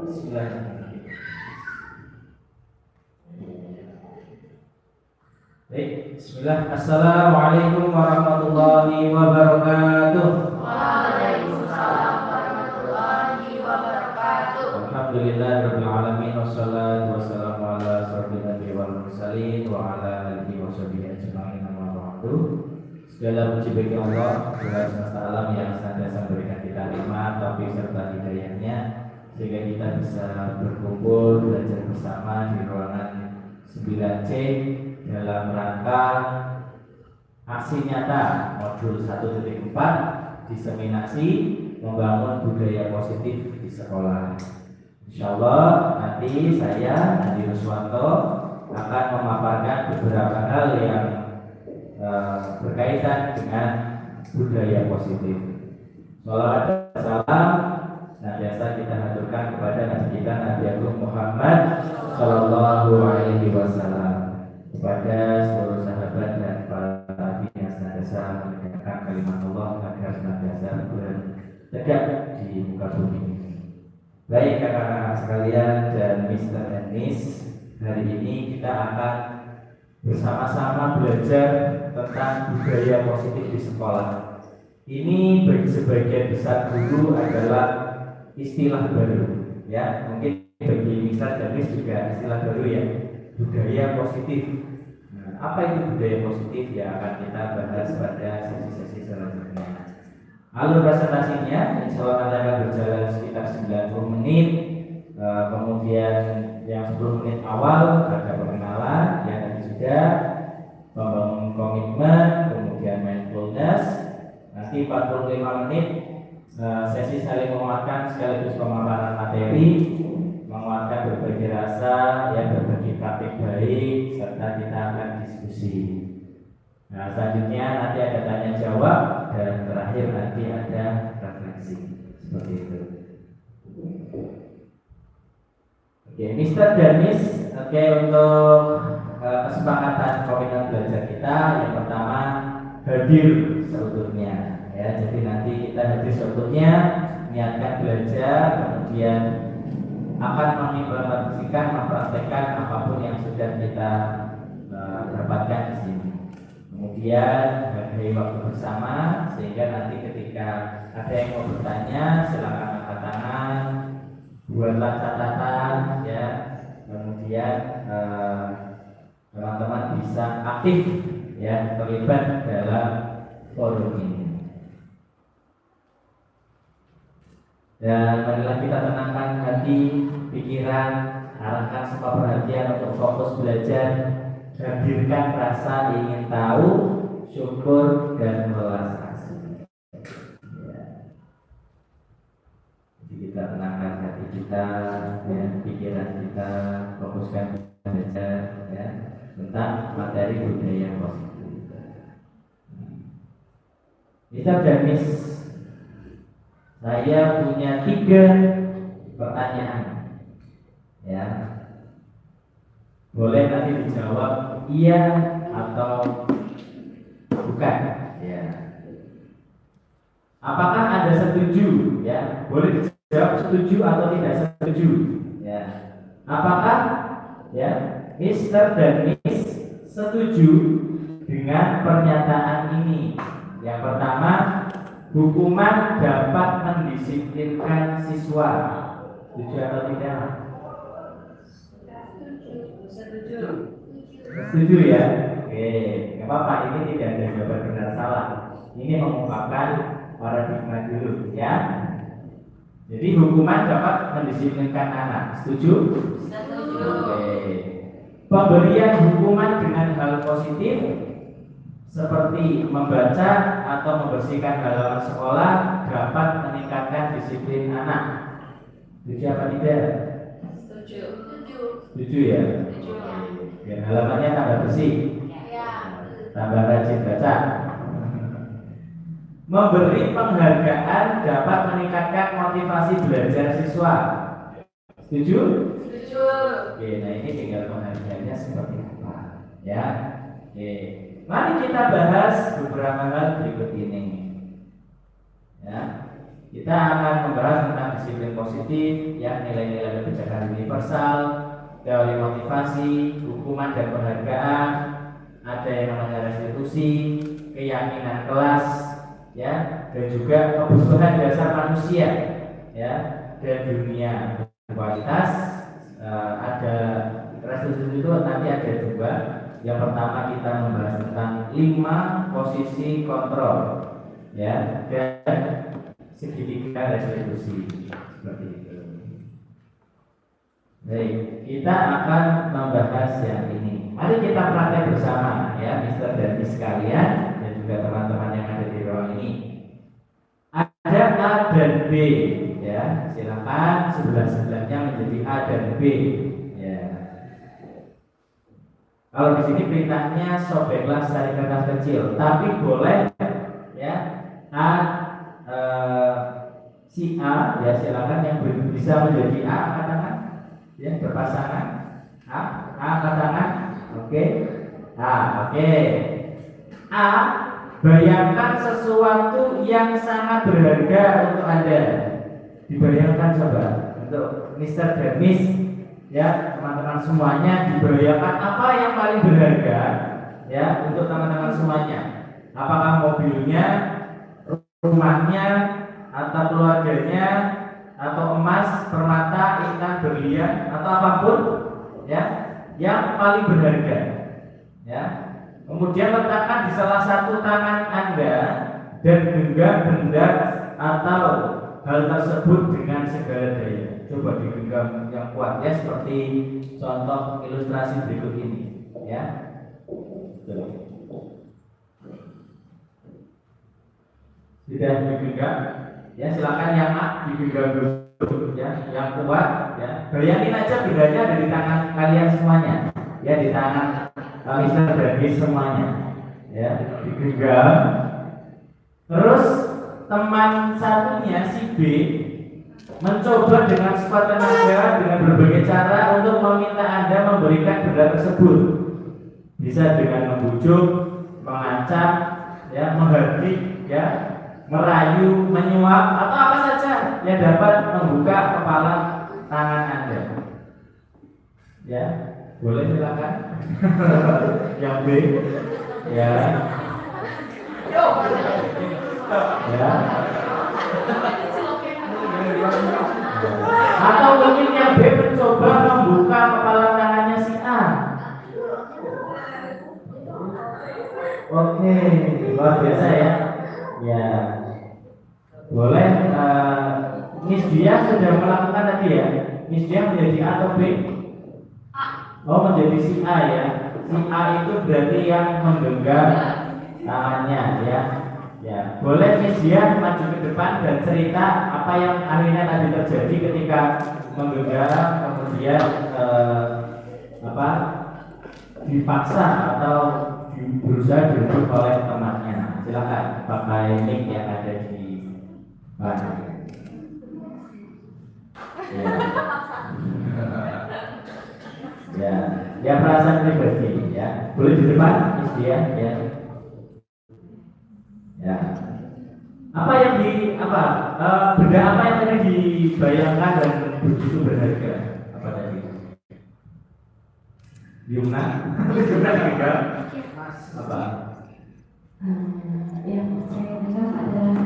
Bismillahirrahmanirrahim. Baik, bismillah. Assalamualaikum warahmatullahi wabarakatuh. Waalaikumsalam warahmatullahi wabarakatuh. Alhamdulillahirabbil alamin wassalatu wassalamu ala asyrofil anbiya'i wal mursalin wa ala alihi washabihi ajmain amma ba'du. Segala puji bagi Allah, Tuhan semesta alam yang senantiasa memberikan kita nikmat, taufik serta hidayahnya sehingga kita bisa berkumpul belajar bersama di ruangan 9C dalam rangka aksi nyata modul 1.4 diseminasi membangun budaya positif di sekolah. Insyaallah nanti saya Andi Ruswanto akan memaparkan beberapa hal yang berkaitan dengan budaya positif. Shalawat dan salam senantiasa kita haturkan kepada Nabi kita Nabi Agung Muhammad Sallallahu Alaihi Wasallam, kepada seluruh sahabat dan para nabi yang senantiasa menegakkan kalimat Allah agar senantiasa tegak di muka bumi ini. Baik kakak-kakak sekalian dan Mr. dan Miss, hari ini kita akan bersama-sama belajar tentang budaya positif di sekolah. Ini bagi sebagian besar guru adalah istilah baru, ya. Mungkin bagi Mr. dan Miss juga istilah baru ya, budaya positif. Nah, apa itu budaya positif ya akan kita bahas pada sesi-sesi selanjutnya. Alur presentasinya insya Allah nanti akan berjalan sekitar 90 menit. Kemudian yang 10 menit awal ada perkenalan, yang tadi sudah membangun komitmen, kemudian mindfulness. Nanti 45 menit sesi saling menguatkan sekaligus pemaparan materi, menguatkan berbagi rasa, ya berbagi praktik baik, serta kita akan diskusi. Nah selanjutnya nanti ada tanya jawab dan terakhir nanti ada refleksi seperti itu. Oke, Mr. dan Miss, oke, untuk kesepakatan komitmen belajar kita yang pertama hadir seutuhnya, ya. Jadi nanti kita hadir seutuhnya, niatkan belajar, kemudian akan mengimplementasikan, mempraktekkan apapun yang sudah kita dapatkan di sini. Kemudian hargai waktu bersama sehingga nanti ketika ada yang mau bertanya silakan angkat tangan, buatlah catatan, ya. Kemudian teman-teman bisa aktif, ya, terlibat dalam forum ini. Dan marilah kita tenangkan hati, pikiran, arahkan semua perhatian untuk fokus belajar, hadirkan rasa ingin tahu, syukur dan welas asih. Ya. Jadi kita tenangkan hati kita, ya, pikiran kita, fokuskan belajar, ya, tentang materi budaya positif. Bisa dan Miss, saya punya 3 pertanyaan, ya. Boleh nanti dijawab iya atau bukan, ya. Apakah Anda setuju, ya? Boleh dijawab setuju atau tidak setuju, ya. Apakah, ya, Mr. dan Miss setuju dengan pernyataan ini? Yang pertama, hukuman dapat mendisiplinkan siswa. Setuju atau tidak? Setuju ya? Oke, nggak apa-apa, ini tidak ada jawaban benar salah. Ini mengungkapkan paradigma dulu, ya. Jadi hukuman dapat mendisiplinkan anak. Setuju? Setuju. Oke. Pemberian hukuman dengan hal positif seperti membaca atau membersihkan halaman sekolah dapat meningkatkan disiplin anak. Setuju apa tidak? Setuju. Setuju ya? Setuju. Biar halamannya tambah bersih, Ya. tambah rajin baca. Memberi penghargaan dapat meningkatkan motivasi belajar siswa. Setuju? Setuju. Oke, nah ini tinggal penghargaannya seperti apa, ya. Oke, mari kita bahas beberapa hal berikut ini, ya. Kita akan membahas tentang disiplin positif, ya, nilai-nilai kebijakan universal, teori motivasi, hukuman dan penghargaan, ada yang namanya restitusi, keyakinan kelas, ya, dan juga kebutuhan dasar manusia, ya, dan dunia kualitas. Ada restitusi itu nanti ada dua. Yang pertama kita membahas tentang 5 posisi kontrol, ya, dan segitiga restitusi seperti itu. Baik, kita akan membahas yang ini. Mari kita praktek bersama, ya, Mister dan Miss sekalian dan juga teman-teman yang ada di ruang ini. Ada A dan B, ya. Silakan sebelah-sebelahnya menjadi A dan B, ya. Kalau di sini perintahnya sobeklah secari kertas kecil, tapi boleh, ya, si A, ya, silakan yang bisa menjadi A katakan, ya, berpasangan. A katakan, oke. Oke. A, bayangkan sesuatu yang sangat berharga untuk Anda. Dibayangkan coba untuk Mister dan Miss, ya, teman-teman semuanya, dibayangkan apa yang paling berharga, ya, untuk teman-teman semuanya. Apakah mobilnya, rumahnya, atau keluarganya, atau emas, permata, ikan, berlian, atau apapun, ya, yang paling berharga, ya. Kemudian letakkan di salah satu tangan Anda dan genggam benda atau hal tersebut dengan segala daya. Coba digenggam yang kuat, ya, seperti contoh ilustrasi berikut ini, ya. Sudah digenggam, ya, silakan yang digenggam dulu, ya, yang kuat, ya. Bayangin aja bendanya ada di tangan kalian semuanya, ya, di tangan Mister dan Miss semuanya, ya, digenggam. Terus teman satunya si B mencoba dengan sekuat tenaga dengan berbagai cara untuk meminta Anda memberikan benda tersebut. Bisa dengan membujuk, mengancam, ya, menghardik, ya, merayu, menyuap, atau apa saja yang dapat membuka kepala tangan Anda. Ya, boleh silakan. Yang B, ya, ya. Atau mungkin yang B mencoba membuka kepala tangannya si A. Oke, luar biasa, ya. Ya, boleh. Miss Dia sudah melakukan tadi, ya. Miss Dia menjadi A atau B? Oh, menjadi si A, ya. Si A itu berarti yang menggenggam tangannya, ya. Ya, boleh Miss Dia maju ke depan dan cerita apa yang akhirnya tadi terjadi ketika menggenggam, kemudian dipaksa atau berusaha direbut oleh temannya. Silakan pakai mic yang ada di mana. Ya. Ya, perasaan pribadi, ya. Boleh di depan, Miss Dia, ya. Ya. Benda apa yang tadi dibayangkan dan begitu berharga? Apa tadi? Yumna juga. Apa? Yang saya dengar adalah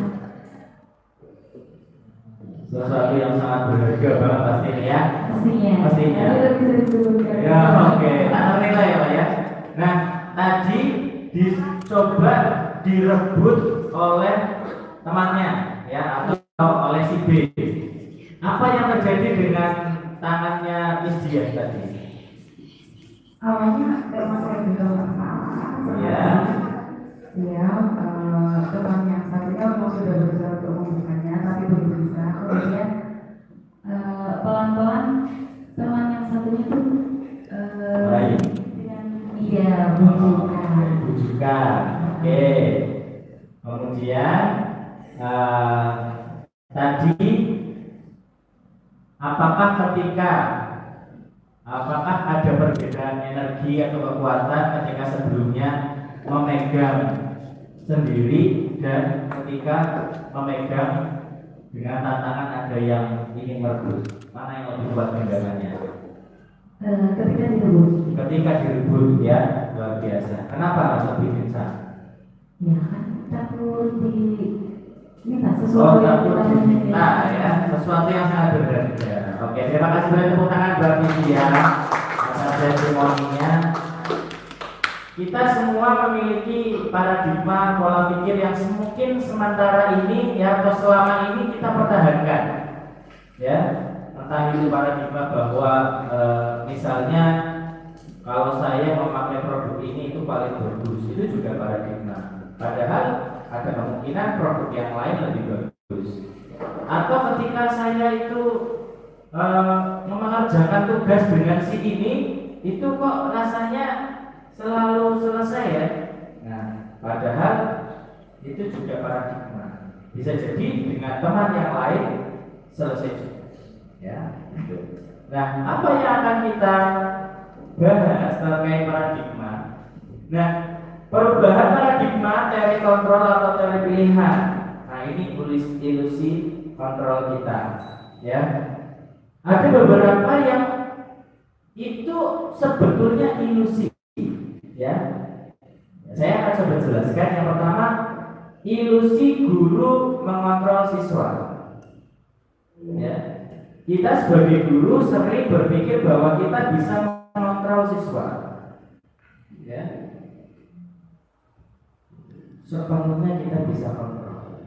Sesuatu yang sangat berharga banget pastinya, ya. Pastinya. Ya, oke. Tak nilai, ya, Pak, ya. Nah, tadi dicoba direbut oleh temannya, ya, atau oleh si B. Apa yang terjadi dengan tangannya Miss Dia tadi? Awalnya karena saya juga Ya. teman yang satunya memang sudah berusaha untuk membukanya, tapi belum bisa. Kemudian pelan-pelan teman yang satunya pun dengan bujukan. Oke. Kemudian tadi apakah ada perbedaan energi atau kekuatan ketika sebelumnya memegang sendiri dan ketika memegang dengan tantangan ada yang ingin merebut, mana yang lebih kuat genggamannya? Ketika direbut. Ketika direbut, ya, luar biasa. Kenapa lebih kencang? Ya kan takut minta Oh, sesuatu yang takut kurang diminta, ya, sesuatu yang sangat berharga. Oke, terima kasih banyak, tepuk tangan buat Media atas testimoninya. Kita semua memiliki paradigma pola pikir yang mungkin sementara ini ya atau selama ini kita pertahankan, ya, entah itu paradigma bahwa misalnya kalau saya memakai produk ini itu paling bagus, itu juga paradigma. Padahal ada kemungkinan produk yang lain lebih bagus. Atau ketika saya itu mengerjakan tugas dengan si ini, itu kok rasanya selalu selesai ya. Nah, padahal itu juga paradigma. Bisa jadi dengan teman yang lain selesai juga. Ya, gitu. Nah, apa yang akan kita bahas terkait paradigma? Nah, perubahan paradigma teori kontrol atau teori pilihan. Nah, ini ilusi kontrol kita. Ya, ada beberapa yang itu sebetulnya ilusi. Ya, saya akan coba jelaskan. Yang pertama, ilusi guru mengontrol siswa. Ya, kita sebagai guru sering berpikir bahwa kita bisa mengontrol siswa. Ya, sepenuhnya kita bisa kontrol.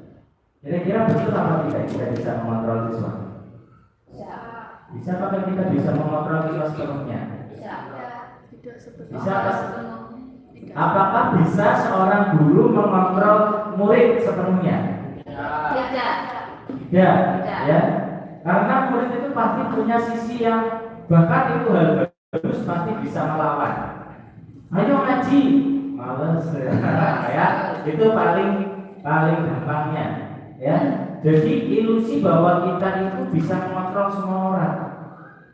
Kira-kira betul apa tidak kita bisa mengontrol siswa? Bisa. Bisa apa kita bisa mengontrol siswa sepenuhnya? Bisa. Bisa apa? Apakah bisa seorang guru mengontrol murid sepenuhnya? Tidak. Tidak, ya. Karena murid itu pasti punya sisi yang bahkan itu hal bagus pasti bisa melawan. Ayo ngaji, males ya. Itu paling gampangnya, ya. Jadi ilusi bahwa kita itu bisa mengontrol semua orang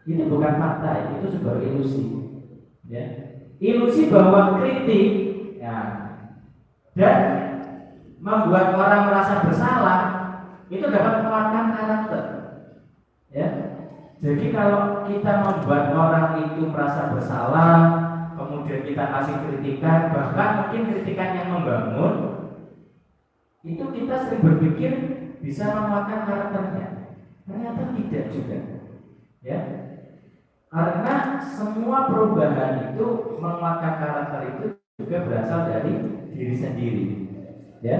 itu bukan fakta, itu sebuah ilusi. Ya. Ilusi bahwa kritik, ya, dan membuat orang merasa bersalah itu dapat menguatkan karakter. Ya. Jadi kalau kita membuat orang itu merasa bersalah, kemudian kita kasih kritikan, bahkan mungkin kritikan yang membangun, itu kita sering berpikir bisa menguatkan karakternya. Ternyata tidak juga. Ya. Karena semua perubahan itu menguatkan karakter itu juga berasal dari diri sendiri. Ya,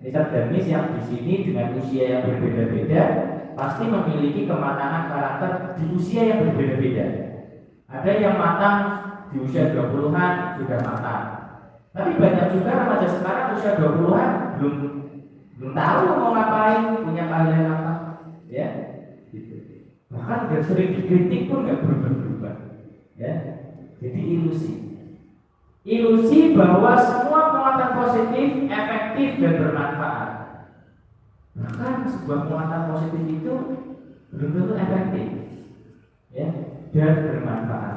Mr. Damis yang di sini dengan usia yang berbeda-beda pasti memiliki kematangan karakter di usia yang berbeda-beda. Ada yang matang di usia 20-an sudah matang. Tapi banyak juga remaja sekarang usia 20-an belum tahu mau ngapain, punya keahlian apa. Ya. Bahkan udah sering dikritik pun nggak berubah-ubah, ya. Jadi ilusi bahwa semua penguatan positif efektif dan bermanfaat. Bahkan sebuah penguatan positif itu belum tentu efektif, ya, dan bermanfaat.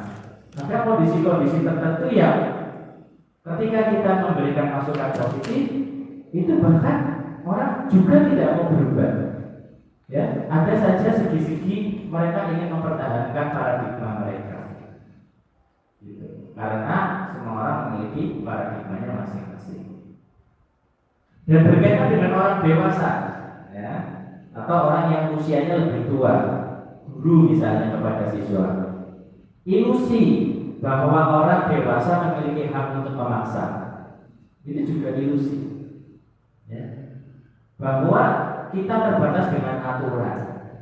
Maka kondisi-kondisi tertentu yang ketika kita memberikan masukan positif itu bahkan orang juga tidak mau berubah. Ya, ada saja segi-segi mereka ingin mempertahankan paradigma mereka. Gitu. Karena semua orang memiliki paradigmanya masing-masing. Dan berkaitan dengan orang dewasa, ya, atau orang yang usianya lebih tua, guru misalnya kepada siswa. Ilusi bahwa orang dewasa memiliki hak untuk memaksa, itu juga ilusi. Ya. Bahwa kita terbatas dengan aturan,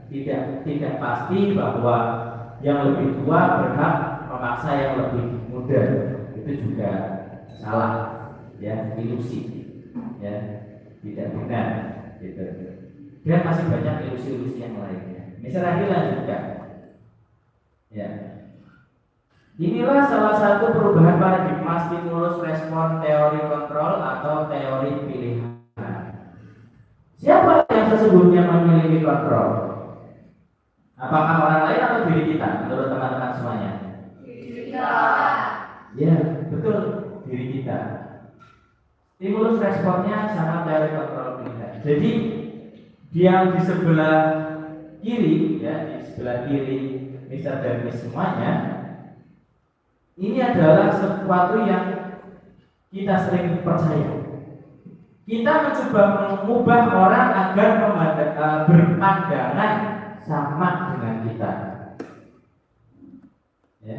tidak pasti bahwa yang lebih tua berhak memaksa yang lebih muda. Itu juga salah, ya, ilusi, ya, tidak benar, gitu. Dan masih banyak ilusi-ilusi yang lainnya. Misalnya dilanjutkan, ya. Inilah salah satu perubahan paradigma stimulus respon teori kontrol atau teori pilihan. Siapa yang sesungguhnya memiliki kontrol? Apakah orang lain atau diri kita? Menurut teman-teman semuanya? Diri kita. Ya, betul, diri kita. Stimulus responnya sama teori kontrol pilihan. Jadi yang di sebelah kiri, ya, di sebelah kiri Mr. Darmis semuanya, ini adalah sesuatu yang kita sering percaya. Kita mencoba mengubah orang agar berpandangan sama dengan kita. Ya.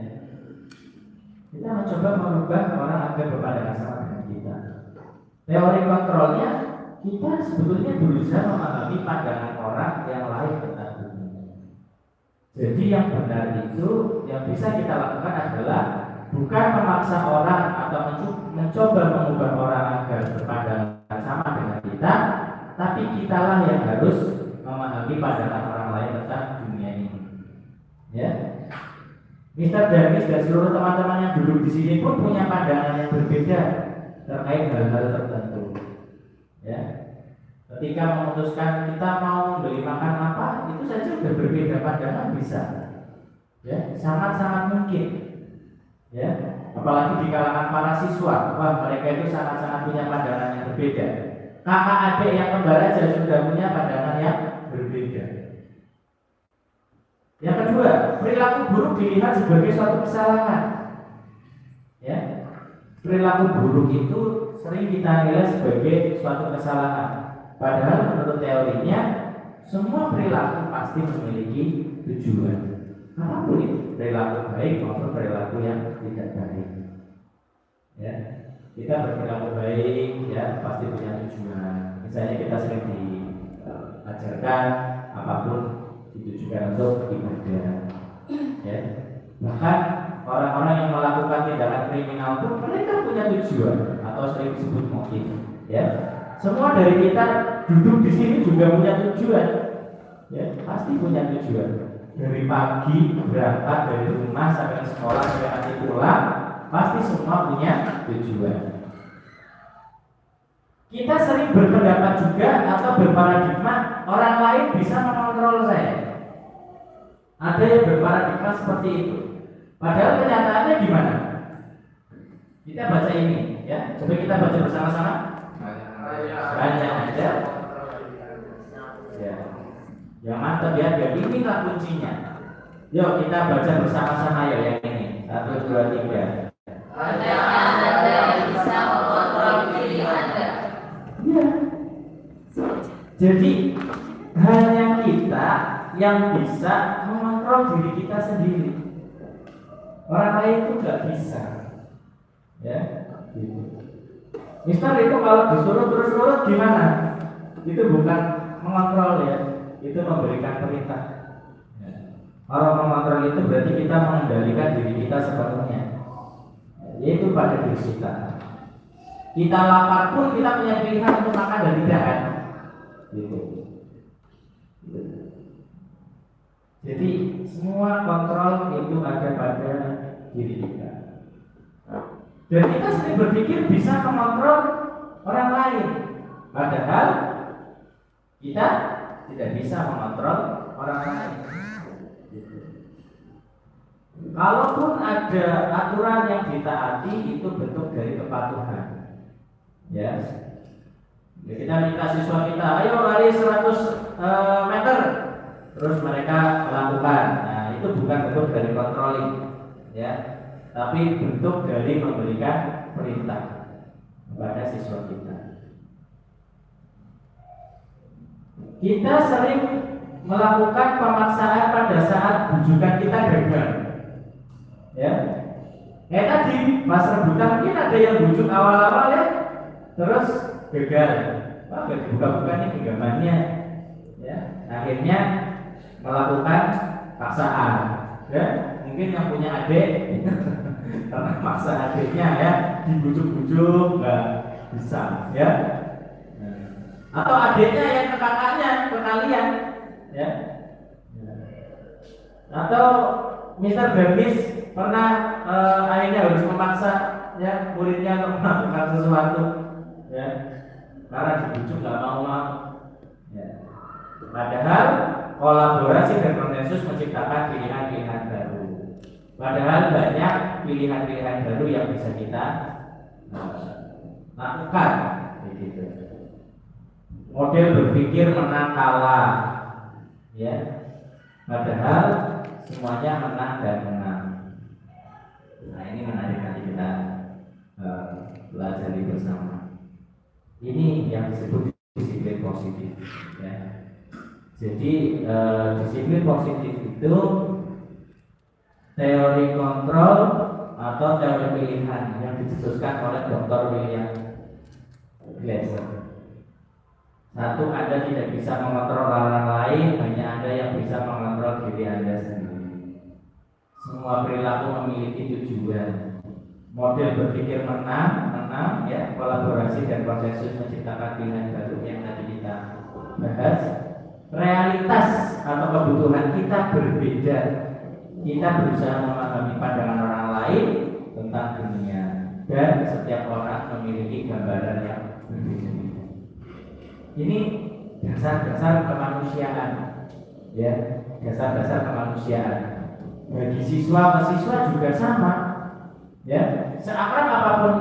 Kita mencoba mengubah orang agar berpandangan sama dengan kita. Teori kontrolnya, kita sebetulnya berusaha memahami pandangan orang yang lain tentang dunia. Jadi yang benar itu, yang bisa kita lakukan adalah bukan memaksa orang atau mencoba mengubah orang agar berpandangan sama dengan kita, tapi kitalah yang harus memahami pandangan orang lain tentang dunia ini. Ya, Mr. Darmis dan seluruh teman-teman yang duduk di sini pun punya pandangan yang berbeda terkait hal-hal tertentu. Ya, ketika memutuskan kita mau beli makan apa, itu saja sudah berbeda pandangan bisa. Ya, sangat-sangat mungkin. Ya, apalagi di kalangan para siswa, wah mereka itu sangat-sangat punya pandangan yang berbeda. Kakak adik yang kembar aja sudah punya pandangan yang berbeda. Yang kedua, perilaku buruk dilihat sebagai suatu kesalahan. Ya, perilaku buruk itu sering kita nilai sebagai suatu kesalahan. Padahal menurut teorinya, semua perilaku pasti memiliki tujuan. Apapun itu, perilaku baik maupun perilaku yang tidak baik. Ya, kita berperilaku baik, ya pasti punya tujuan. Misalnya kita sering diajarkan apapun ditujukan untuk ibadah. Ya, bahkan orang-orang yang melakukan tindakan kriminal pun mereka punya tujuan atau sering disebut motif. Ya, semua dari kita duduk di sini juga punya tujuan. Ya, pasti punya tujuan. Dari pagi berangkat dari rumah sampai sekolah sampai nanti pulang, pasti semua punya tujuan. Kita sering berpendapat juga atau berparadigma orang lain bisa mengontrol saya. Ada yang berparadigma seperti itu. Padahal kenyataannya gimana? Kita baca ini, ya. Coba kita baca bersama-sama. Banyak aja. Ya. Yang mantap ya, jadi inilah kuncinya. Yuk kita baca bersama-sama ya yang ini. 1, 2, 3. Anda yang bisa mengontrol diri Anda. Ya. Jadi hanya kita yang bisa mengontrol diri kita sendiri. Orang lain itu nggak bisa. Ya. Gitu. Mister itu kalau disuruh terus nurut gimana? Itu bukan mengontrol ya. Itu memberikan perintah. Kalau mengontrol itu berarti kita mengendalikan diri kita sepenuhnya. Yaitu pada diri kita. Kita lapar pun kita punya pilihan untuk makan dan tidak kan? Gitu. Jadi semua kontrol itu ada pada diri kita. Dan kita sering berpikir bisa mengontrol orang lain. Padahal kita tidak bisa mengontrol orang lain. Kalaupun ada aturan yang ditaati, itu bentuk dari kepatuhan. Ya, kita minta siswa kita, ayo lari 100 meter, terus mereka melakukan. Nah, itu bukan bentuk dari controlling, ya, tapi bentuk dari memberikan perintah kepada siswa kita. Kita sering melakukan pemaksaan pada saat bujukan kita gagal. Ya, kayak tadi pas rebutan mungkin ada yang bujuk awal-awal ya, terus gagal. Wah, gak dibuka-buka nih genggamannya. Ya, akhirnya melakukan paksaan. Ya, mungkin yang punya adik karena maksa adiknya ya dibujuk-bujuk nggak bisa. Ya. Atau adiknya yang ke kakaknya, ke kalian, ya. Atau Mr. Darmis pernah akhirnya harus memaksa ya muridnya untuk melakukan sesuatu, ya, karena dibujuk nggak mau. Ya. Padahal kolaborasi dan konsensus menciptakan pilihan-pilihan baru. Padahal banyak pilihan-pilihan baru yang bisa kita lakukan, begitu. model berpikir menang kalah, ya. Padahal semuanya menang dan menang. Nah, ini menarik nanti kita pelajari bersama. Ini yang disebut disiplin positif, ya. Jadi disiplin positif itu teori kontrol atau teori pilihan yang dicetuskan oleh Dr. William Glasser. Satu, Anda tidak bisa mengontrol orang lain, hanya Anda yang bisa mengontrol diri Anda sendiri. Semua perilaku memiliki tujuan. Model berpikir menang, ya, kolaborasi dan konsensus menciptakan pilihan baru yang tadi kita bahas. Realitas atau kebutuhan kita berbeda. Kita berusaha memahami pandangan orang lain tentang dunia, dan setiap orang memiliki gambaran yang berbeda. Ini dasar-dasar kemanusiaan, ya, dasar-dasar kemanusiaan. Bagi siswa ke siswa juga sama, ya. Seakrab apapun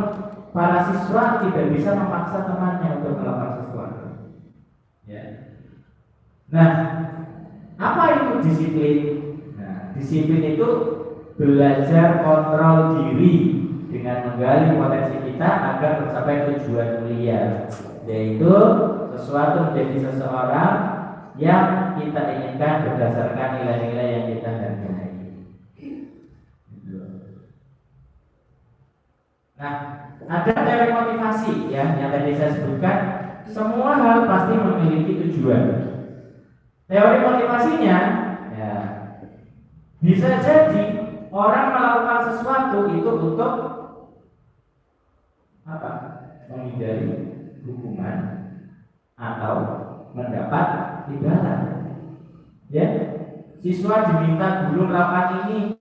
para siswa tidak bisa memaksa temannya untuk melakukan sesuatu, ya. Nah, apa itu disiplin? Nah, disiplin itu belajar kontrol diri dengan menggali potensi kita agar mencapai tujuan mulia, yaitu sesuatu menjadi seseorang yang kita inginkan berdasarkan nilai-nilai yang kita hargai. Nah, ada teori motivasi, ya, yang tadi saya sebutkan. Semua hal pasti memiliki tujuan. Teori motivasinya, ya, bisa jadi orang melakukan sesuatu itu untuk apa? Menghindari hukuman atau mendapat imbalan. Ya, siswa diminta guru melakukan ini,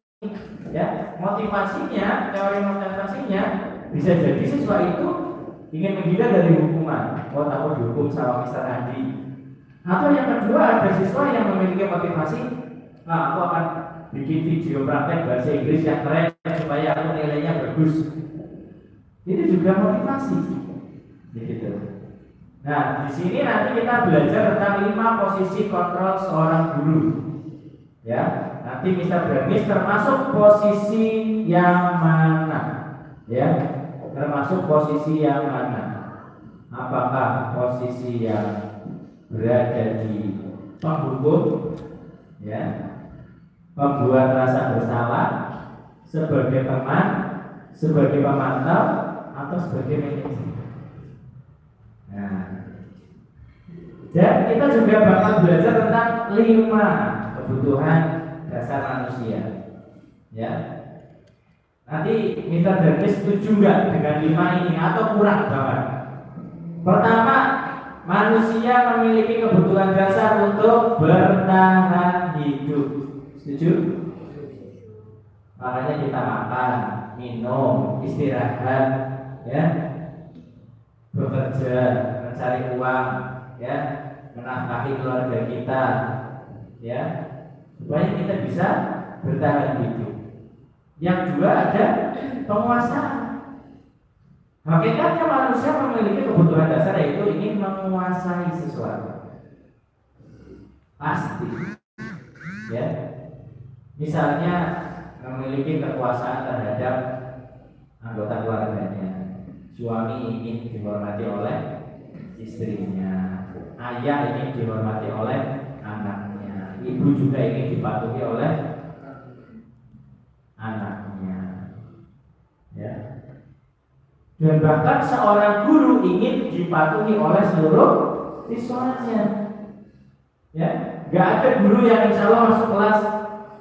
ya, motivasinya, teori motivasinya bisa jadi siswa itu ingin menghindar dari hukuman. Oh, takut dihukum sama Mister Andi. Atau yang kedua, ada siswa yang memiliki motivasi, nah, aku akan bikin video praktek bahasa Inggris yang keren supaya aku nilainya bagus. Itu juga motivasi, begitu. Nah, di sini nanti kita belajar tentang 5 posisi kontrol seorang guru. Ya, nanti Mister Bernis termasuk posisi yang mana? Ya, termasuk posisi yang mana? Apakah posisi yang berada di penghukum, ya, membuat rasa bersalah, sebagai teman, sebagai pemantau, atau sebagai manajer? Nah, dan kita juga bakal belajar tentang 5 kebutuhan dasar manusia, ya. Nanti Mr. Darwis setuju nggak dengan 5 ini atau kurang banget? Pertama, manusia memiliki kebutuhan dasar untuk bertahan hidup. Setuju? Makanya kita makan, minum, istirahat, ya, bekerja, mencari uang, ya, menafkahi keluarga kita, ya, supaya kita bisa bertahan hidup. Yang kedua ada penguasaan. Hakikatnya manusia memiliki kebutuhan dasar, yaitu ingin menguasai sesuatu. Pasti, ya. Misalnya memiliki kekuasaan terhadap anggota keluarganya. Suami ingin dihormati oleh istrinya, ayah ingin dihormati oleh anaknya, ibu juga ingin dipatuhi oleh anaknya, ya. Dan bahkan seorang guru ingin dipatuhi oleh seluruh siswanya, ya. Gak ada guru yang insya Allah masuk kelas,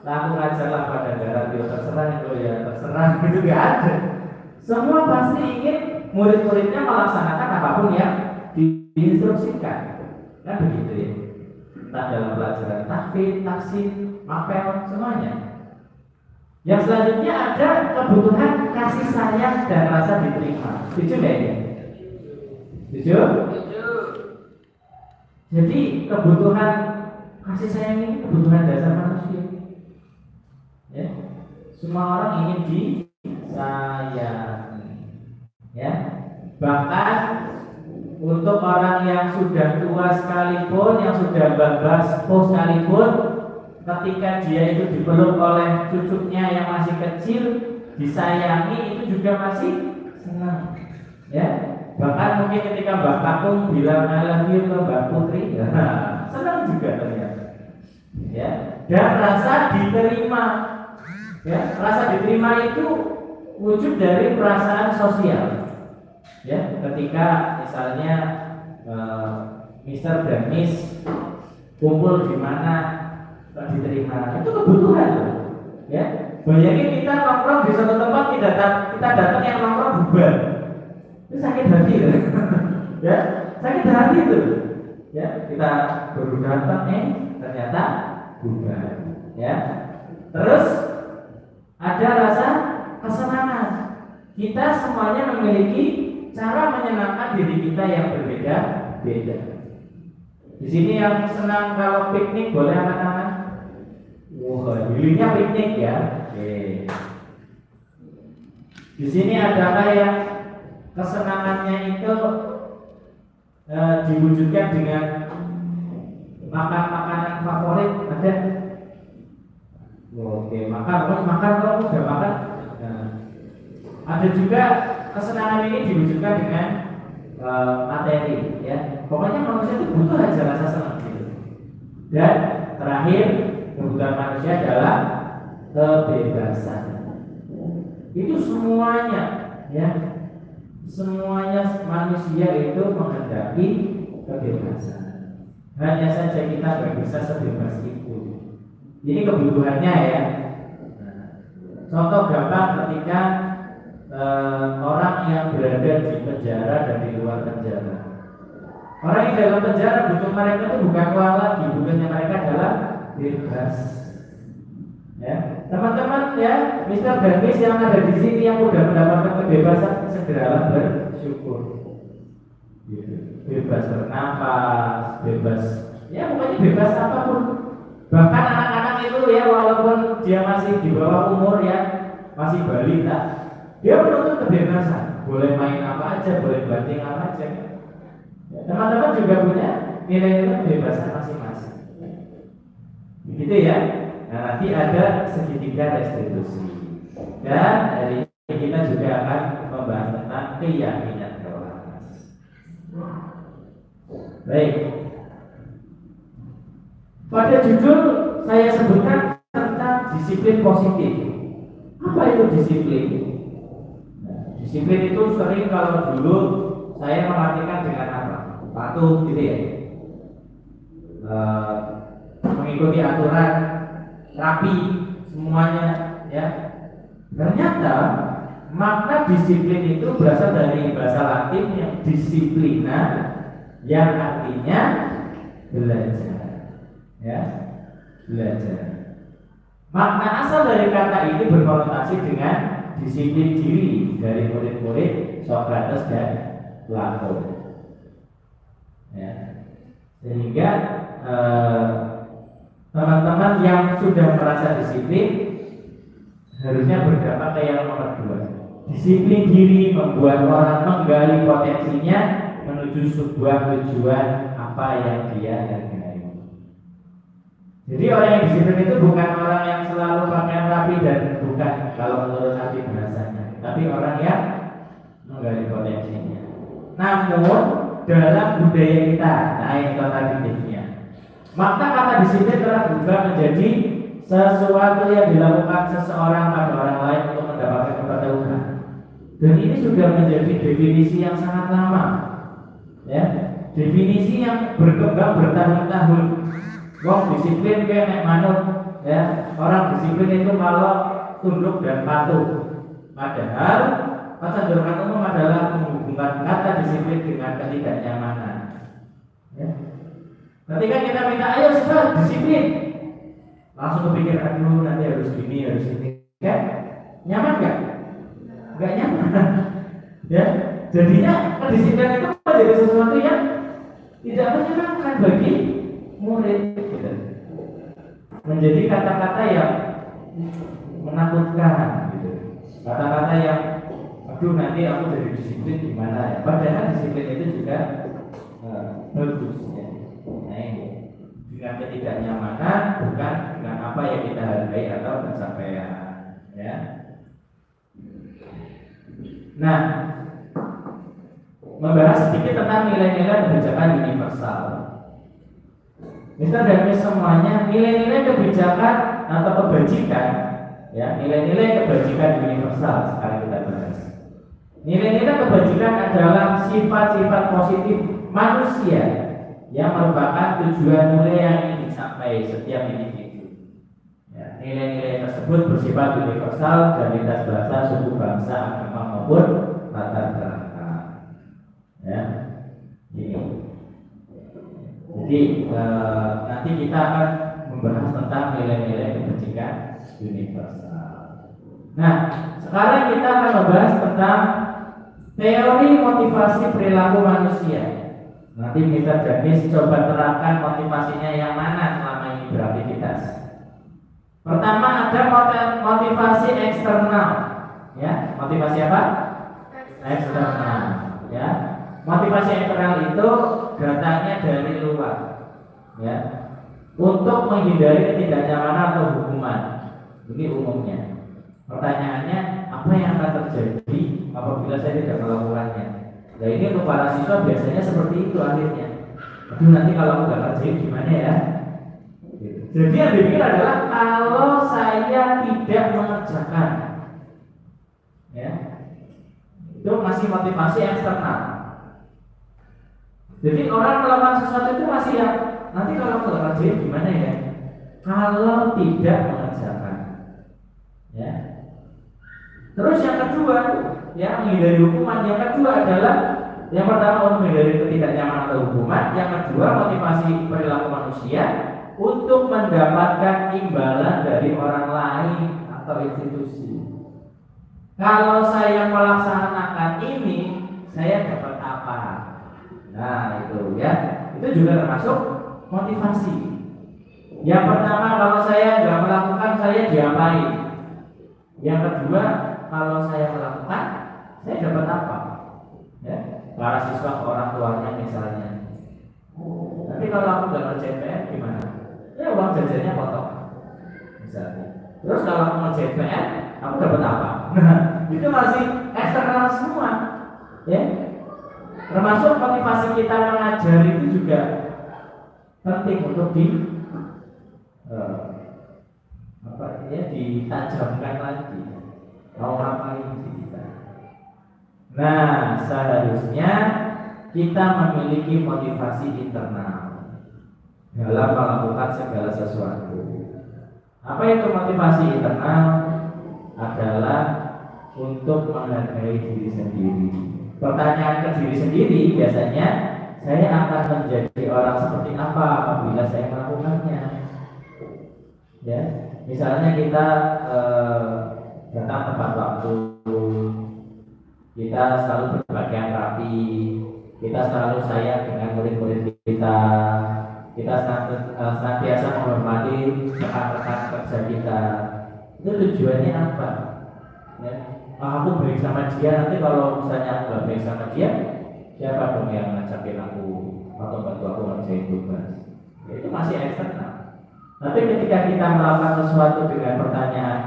aku ngajarlah pada darat, terserah itu ya terserah, gitu, gak ada. Semua pasti ingin murid-muridnya melaksanakan apapun yang diinstruksikan, kan begitu, ya. Entah dalam pelajaran tahfidz, tahsin, mapel, semuanya. Yang selanjutnya ada kebutuhan kasih sayang dan rasa diterima. Setuju nggak ini? Setuju? Jadi kebutuhan kasih sayang ini kebutuhan dasar manusia. Ya, semua orang ingin disayangi. Ya, bahkan untuk orang yang sudah tua sekalipun, yang sudah bablas sepuh sekalipun, ketika dia itu dipeluk oleh cucunya yang masih kecil, disayangi, itu juga masih senang. Ya, bahkan mungkin ketika Mbak Kakung bilang I love you ke Mbak Putri, ya, senang juga ternyata. Ya, dan rasa diterima. Ya, rasa diterima itu wujud dari perasaan sosial. Ya, ketika misalnya Mr. dan Miss kumpul di mana diterima, itu kebutuhan loh. Ya, bayangin kita nongkrong di suatu tempat, kita datang yang nongkrong bubar, itu sakit hati loh. Ya, sakit hati itu. Ya, kita baru datang ternyata bubar. Ya, terus ada rasa kesenangan. Kita semuanya memiliki cara menyenangkan diri kita yang berbeda-beda. Di sini yang senang kalau piknik boleh angkat-angkat. Wah, pilihnya piknik ya. Oke. Di sini adakah yang kesenangannya itu diwujudkan dengan makan makanan favorit? Ada? Oke, makan kalau udah makan. Nah, ada juga kesenangan ini diwujudkan dengan materi, ya. Pokoknya manusia itu butuh aja rasa senang gitu. Dan terakhir, kebutuhan manusia adalah kebebasan. Itu semuanya, ya. Semuanya manusia itu menghendaki kebebasan. Hanya saja kita nggak bisa sebebas itu. Ini kebutuhannya ya. Contoh gampang ketika orang yang berada di penjara dan di luar penjara. Orang yang dalam penjara butuh mereka itu bukan uang lagi, butuhnya mereka adalah bebas. Ya, teman-teman ya, Mr. dan Miss yang ada di sini yang sudah mendapatkan kebebasan, segeralah bersyukur. Bebas bernafas, bebas, ya pokoknya bebas apapun. Bahkan anak-anak itu ya, walaupun dia masih di bawah umur ya, masih balita, dia menuntut kebebasan. Boleh main apa aja, boleh banting apa aja. Ya, teman-teman juga punya nilai-nilai kebebasan masing-masing. Begitu ya. Nah, nanti ada segitiga restitusi. Dan hari ini kita juga akan membahas tentang keyakinan kelas. Baik. Pada judul saya sebutkan tentang disiplin positif. Apa itu disiplin? Nah, disiplin itu sering kalau dulu saya mengartikan dengan apa? Patuh gitu ya. Mengikuti aturan, rapi semuanya ya. Ternyata makna disiplin itu berasal dari bahasa Latin yang disiplina, yang artinya belajar. Ya, belajar. Makna asal dari kata ini berkonotasi dengan disiplin diri dari murid-murid Socrates dan Plato. Ya. Sehingga teman-teman yang sudah merasa disiplin harusnya berdampak ke yang nomor 2. Disiplin diri membuat orang menggali potensinya menuju sebuah tujuan apa yang dia hargai. Jadi orang yang disiplin itu bukan orang yang selalu pakaian rapi dan bukan kalau menurut Nabi bahasanya, tapi orang yang menggali potensinya. Namun dalam budaya kita, nah ini kontradiktifnya. Makna kata disiplin telah berubah menjadi sesuatu yang dilakukan seseorang pada orang lain untuk mendapatkan kepatuhan. Dan ini sudah menjadi definisi yang sangat lama, ya, definisi yang berkembang bertahun-tahun. Wong disiplin kayak nek manut, ya. Orang disiplin itu kalau tunduk dan patuh. Padahal kecenderungan umum adalah menghubungkan kata disiplin dengan ketidaknyamanan. Ya. Ketika kita minta ayo sudah disiplin, langsung kepikir aduh nanti harus gini harus ini, kan? Nyaman nggak? Nggak nyaman. Ya, jadinya kedisiplinan itu menjadi sesuatu yang tidak menyenangkan bagi murid. Menjadi kata-kata yang menakutkan, gitu. Kata-kata yang aduh nanti aku jadi disiplin gimana ya? Padahal disiplin itu juga bagus. Ya. dengan ketidaknyamanan, bukan dengan apa yang kita hargai atau pencapaian. Ya. Nah, membahas sedikit tentang nilai-nilai kebijakan universal. Mister dan Miss semuanya, nilai-nilai kebijakan atau kebajikan, ya, nilai-nilai kebajikan universal sekarang kita bahas. Nilai-nilai kebajikan adalah sifat-sifat positif manusia yang merupakan tujuan mulia yang ingin dicapai setiap individu. Ya, nilai-nilai tersebut bersifat universal dan lintas bahasa, suku, bangsa, agama maupun latar belakang. Ya, ini. Jadi nanti kita akan membahas tentang nilai-nilai kebajikan universal. Nah, sekarang kita akan membahas tentang teori motivasi perilaku manusia. Nanti Mr. Janis coba terangkan motivasinya yang mana selama ini beraktivitas. Pertama ada motivasi eksternal, ya. Motivasi apa? Eksternal, ya. Motivasi eksternal itu datangnya dari luar, ya, untuk menghindari ketidaknyamanan atau hukuman. Ini umumnya. Pertanyaannya, apa yang akan terjadi apabila saya tidak melakukannya? Nah, ini untuk para siswa biasanya seperti itu akhirnya. Aduh, nanti kalau aku nggak kerjain gimana ya? Jadi yang dipikir adalah kalau saya tidak mengerjakan, ya, itu masih motivasi eksternal. Jadi orang melakukan sesuatu itu masih yang nanti kalau aku nggak kerjain gimana ya? Kalau tidak mengerjakan, ya. Terus yang kedua, ya, menghindari hukuman. Yang kedua adalah yang pertama untuk menghindari ketidaknyamanan atau hukuman. Yang kedua motivasi perilaku manusia untuk mendapatkan imbalan dari orang lain atau institusi. Kalau saya melaksanakan ini, saya dapat apa? Nah itu, ya, itu juga termasuk motivasi. Yang pertama, kalau saya nggak melakukan, saya diapain? Yang kedua, kalau saya melakukan, saya dapat apa? Ya, para siswa ke orang tuanya misalnya. Tapi kalau aku nggak ngerjain PR gimana? Ya uang jajannya potong, misalnya. Terus kalau aku ngerjain PR, aku dapat apa? Nah, itu masih eksternal semua, ya. Termasuk motivasi kita mengajar itu juga penting untuk ditajamkan lagi. Mau ngapain sih kita? Nah, seharusnya kita memiliki motivasi internal dalam melakukan segala sesuatu. Apa itu motivasi internal? Adalah untuk menghargai diri sendiri. Pertanyaan ke diri sendiri biasanya, saya akan menjadi orang seperti apa apabila saya melakukannya? Ya, misalnya kita datang tepat waktu, kita selalu berpakaian rapi, kita selalu sayang dengan murid-murid kita senantiasa menghormati rekan-rekan kerja kita. Itu tujuannya apa? Ya, aku baik sama dia, nanti kalau misalnya aku nggak baik sama dia, siapa dong yang ngajakin aku atau bantu aku ngerjain tugas? Ya, itu masih eksternal. Tapi ketika kita melakukan sesuatu dengan pertanyaan,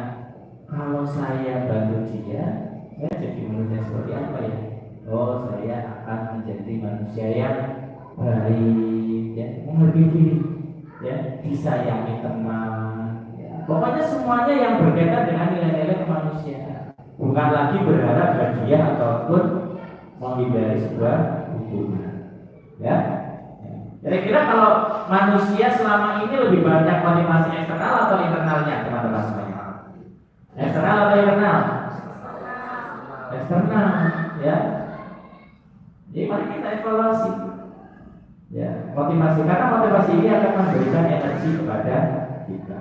kalau saya bantu dia, saya jadi manusia seperti apa ya? Oh, saya akan menjadi manusia yang baik, ya, menghargai diri, ya, disayangi teman, ya. Pokoknya semuanya yang berkaitan dengan nilai-nilai kemanusiaan. Bukan lagi berharap hadiah ataupun menghindari sebuah hubungan, ya. Kira-kira kalau manusia selama ini lebih banyak motivasi eksternal atau internalnya, teman-teman semuanya? Eksternal atau internal? Eksternal, ya. Jadi mari kita evaluasi, ya, motivasi, karena motivasi ini akan memberikan energi kepada kita.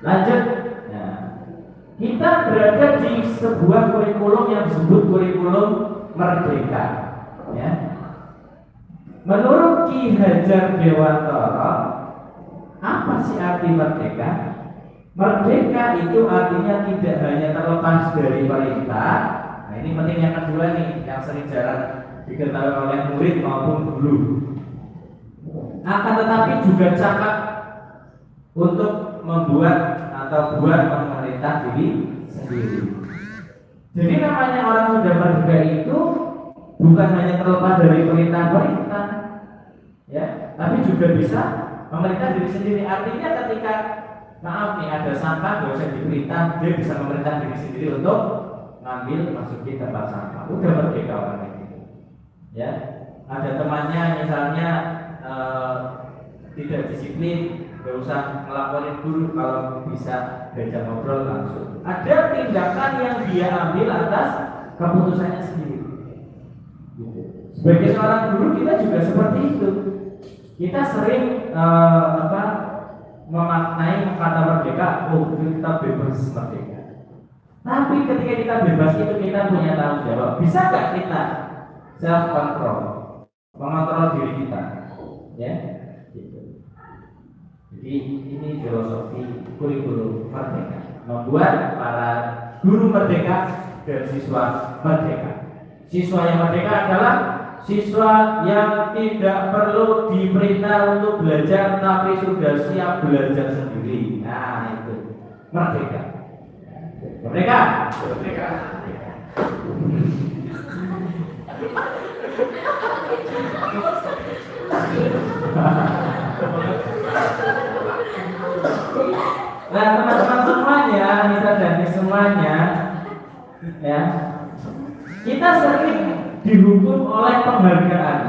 Lanjut, ya. Kita berada di sebuah kurikulum yang disebut kurikulum merdeka, ya. Menurut Ki Hajar Dewantara, apa sih arti merdeka? Merdeka itu artinya tidak hanya terlepas dari perintah. Nah, ini penting yang kedua nih, yang sering jarang diketahui oleh murid maupun guru. Akan tetapi juga untuk membuat atau buat memerintah diri sendiri. Jadi namanya orang sudah merdeka itu bukan hanya terlepas dari perintah-perintah, ya, tapi juga bisa memerintah diri sendiri. Artinya ketika maaf nih ada sampah gak usah diperintah, dia bisa memerintah diri sendiri untuk ngambil masukin tempat sampah. Udah merdeka orang itu. Ya, ada temannya misalnya tidak disiplin, gak usah ngelaporin guru, kalau bisa diajak ngobrol langsung. Ada tindakan yang dia ambil atas keputusannya sendiri. Sebagai seorang guru kita juga seperti itu. Kita sering memaknai kata merdeka, oh kita bebas merdeka. Tapi ketika kita bebas itu kita punya tanggung jawab. Bisa nggak kita self control, mengontrol diri kita, ya? Jadi ini filosofi kurikulum merdeka, membuat para guru merdeka dan siswa merdeka. Siswa yang merdeka adalah siswa yang tidak perlu diperintah untuk belajar, tapi sudah siap belajar sendiri. Nah itu merdeka. Merdeka. Merdeka. Nah teman-teman semuanya, Nisa dan semuanya, ya, kita sering dihukum oleh penghargaan.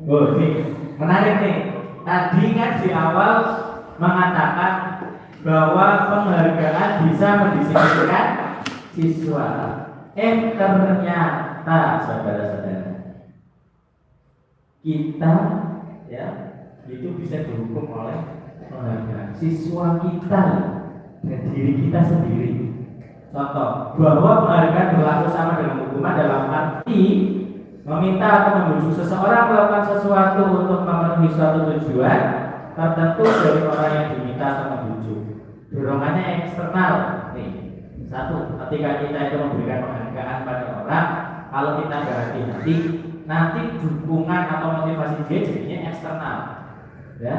Oh ini menarik nih. Tadi kan di awal mengatakan bahwa penghargaan bisa mendisiplinkan siswa. Ternyata saudara-saudara, kita ya itu bisa dihukum oleh penghargaan siswa kita dan diri kita sendiri. Contoh, bahwa penghargaan berlaku sama dengan hukuman dalam arti meminta atau membujuk seseorang melakukan sesuatu untuk memenuhi suatu tujuan tertentu dari orang yang diminta atau membujuk. Dorongannya eksternal. Nih, satu, ketika kita itu memberikan penghargaan pada orang, kalau kita nggak hati-hati, nanti dukungan atau motivasi dia jadinya eksternal, ya.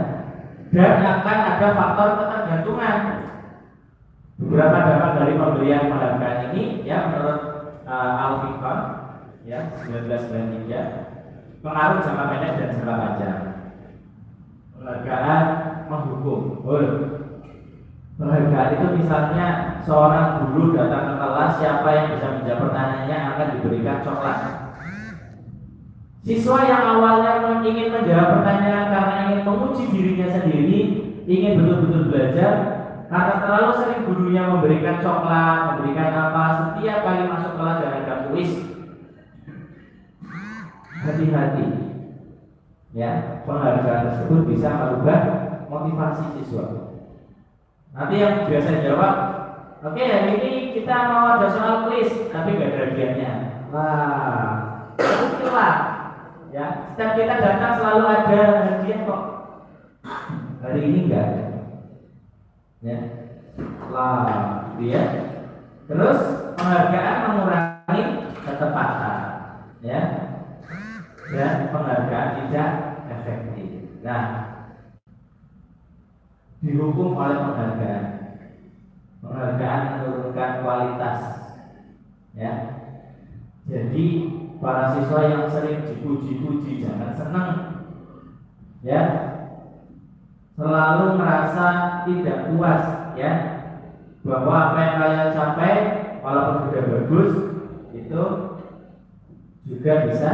Dan akan ada faktor ketergantungan. Beberapa dampak dari pemberian penghargaan ini, ya, menurut Al-Fiqh, ya, 1993, pengaruh jangka pendek dan jangka panjang. Penghargaan menghukum. Penghargaan itu misalnya seorang guru datang ke kelas, siapa yang bisa menjawab pertanyaannya akan diberikan coklat. Siswa yang awalnya ingin menjawab pertanyaan karena ingin menguji dirinya sendiri, ingin betul-betul belajar, karena terlalu sering gurunya memberikan coklat, memberikan apa, setiap kali masuk kelas dan ada kuis. Hati-hati, ya, penghargaan tersebut bisa merubah motivasi siswa. Nanti yang biasa jawab, oke, hari ini kita mau ada soal kuis, tapi gak ada hadiahnya. Wah, itulah, ya, setiap kita datang selalu ada hadiah kok. Hari ini enggak ada. Ya, lah, dia. Terus penghargaan mengurangi ketepatan, ya, dan penghargaan tidak efektif. Nah, dihukum oleh penghargaan. Penghargaan menurunkan kualitas, ya. Jadi para siswa yang sering dipuji-puji jangan senang, ya. Selalu merasa tidak puas, ya, bahwa apa yang kalian capai walaupun sudah bagus itu juga bisa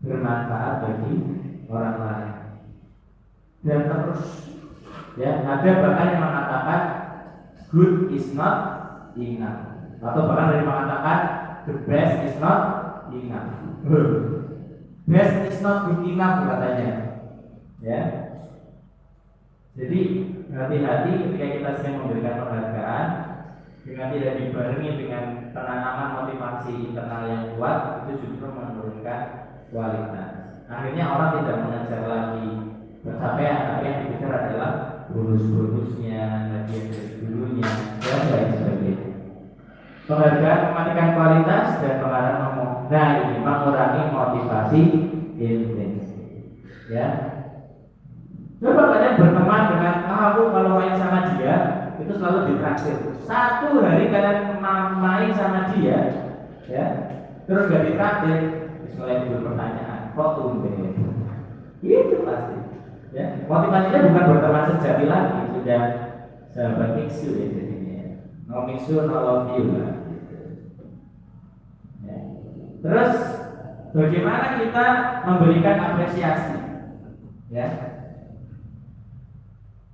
bermanfaat bagi orang lain. Dan terus, ya, ada bahkan yang mengatakan good is not enough, atau bahkan ada yang mengatakan the best is not enough. Best is not good enough katanya, ya. Jadi hati-hati ketika kita sering memberikan penghargaan dengan tidak dibarengi dengan penanaman motivasi internal yang kuat, itu justru menurunkan kualitas. Akhirnya orang tidak mengejar lagi pencapaian, tapi yang dikejar adalah bonus-bonusnya, hadiah dari gurunya, dan lain sebagainya. Penghargaan mematikan kualitas dan penghargaan mengurangi motivasi intrinsik. Ya, coba kalian berteman dengan kalau main sama dia itu selalu ditraktir. Satu hari kalian main sama dia, ya, terus gak ditraktir, mulai timbul pertanyaan, kok tumben? Itu pasti. Ya, motivasinya bukan berteman sejati lagi, sudah sahabat mixu ya jadinya. No mixu, no love you lah. Gitu. Ya. Terus bagaimana kita memberikan apresiasi? Ya.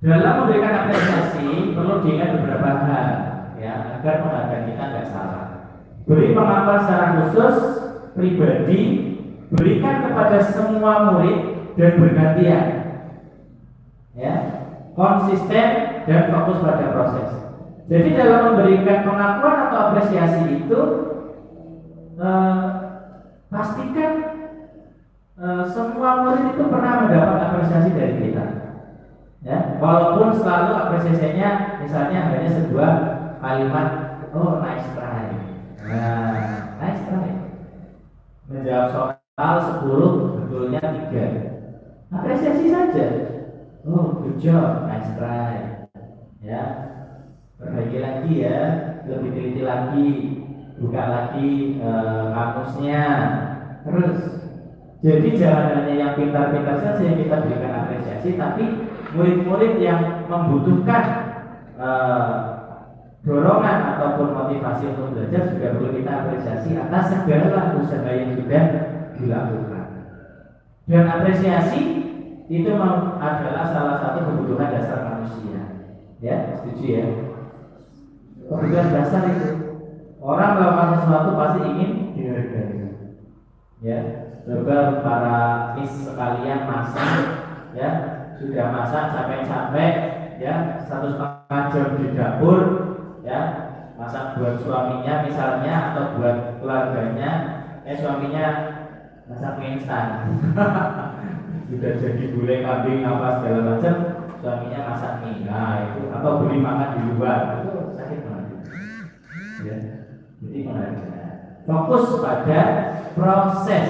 Dalam memberikan apresiasi perlu diingat beberapa hal, ya, agar penghargaan kita nggak salah. Beri pengakuan secara khusus, pribadi, berikan kepada semua murid dan bergantian, ya, konsisten dan fokus pada proses. Jadi dalam memberikan pengakuan atau apresiasi itu pastikan semua murid itu pernah mendapat apresiasi dari kita. Ya, walaupun selalu apresiasinya misalnya hanya sebuah kalimat, oh nice try. Nah, nice try. Menjawab soal 10 betulnya 3. Apresiasi saja. Oh, good job, nice try. Ya. Perbaiki lagi ya, lebih teliti lagi, buka lagi kamusnya. Terus jadi jangan hanya yang pintar-pintar saja yang kita berikan apresiasi, tapi murid-murid yang membutuhkan dorongan ataupun motivasi untuk belajar juga perlu kita apresiasi atas segala usaha yang sudah dilakukan. Dan apresiasi itu adalah salah satu kebutuhan dasar manusia. Ya, setuju ya? Kebutuhan dasar itu. Orang melakukan sesuatu pasti ingin dihargai. Ya, coba para miss sekalian masak, ya. Sudah masak capek-capek, ya, 1,5 jam di dapur, ya, masak buat suaminya misalnya atau buat keluarganya, suaminya masak mie instan, sudah jadi gulai kambing apa segala macam, suaminya masak mie, nah itu, atau beli makan di luar, itu sakit banget, ya. Jadi fokus pada proses.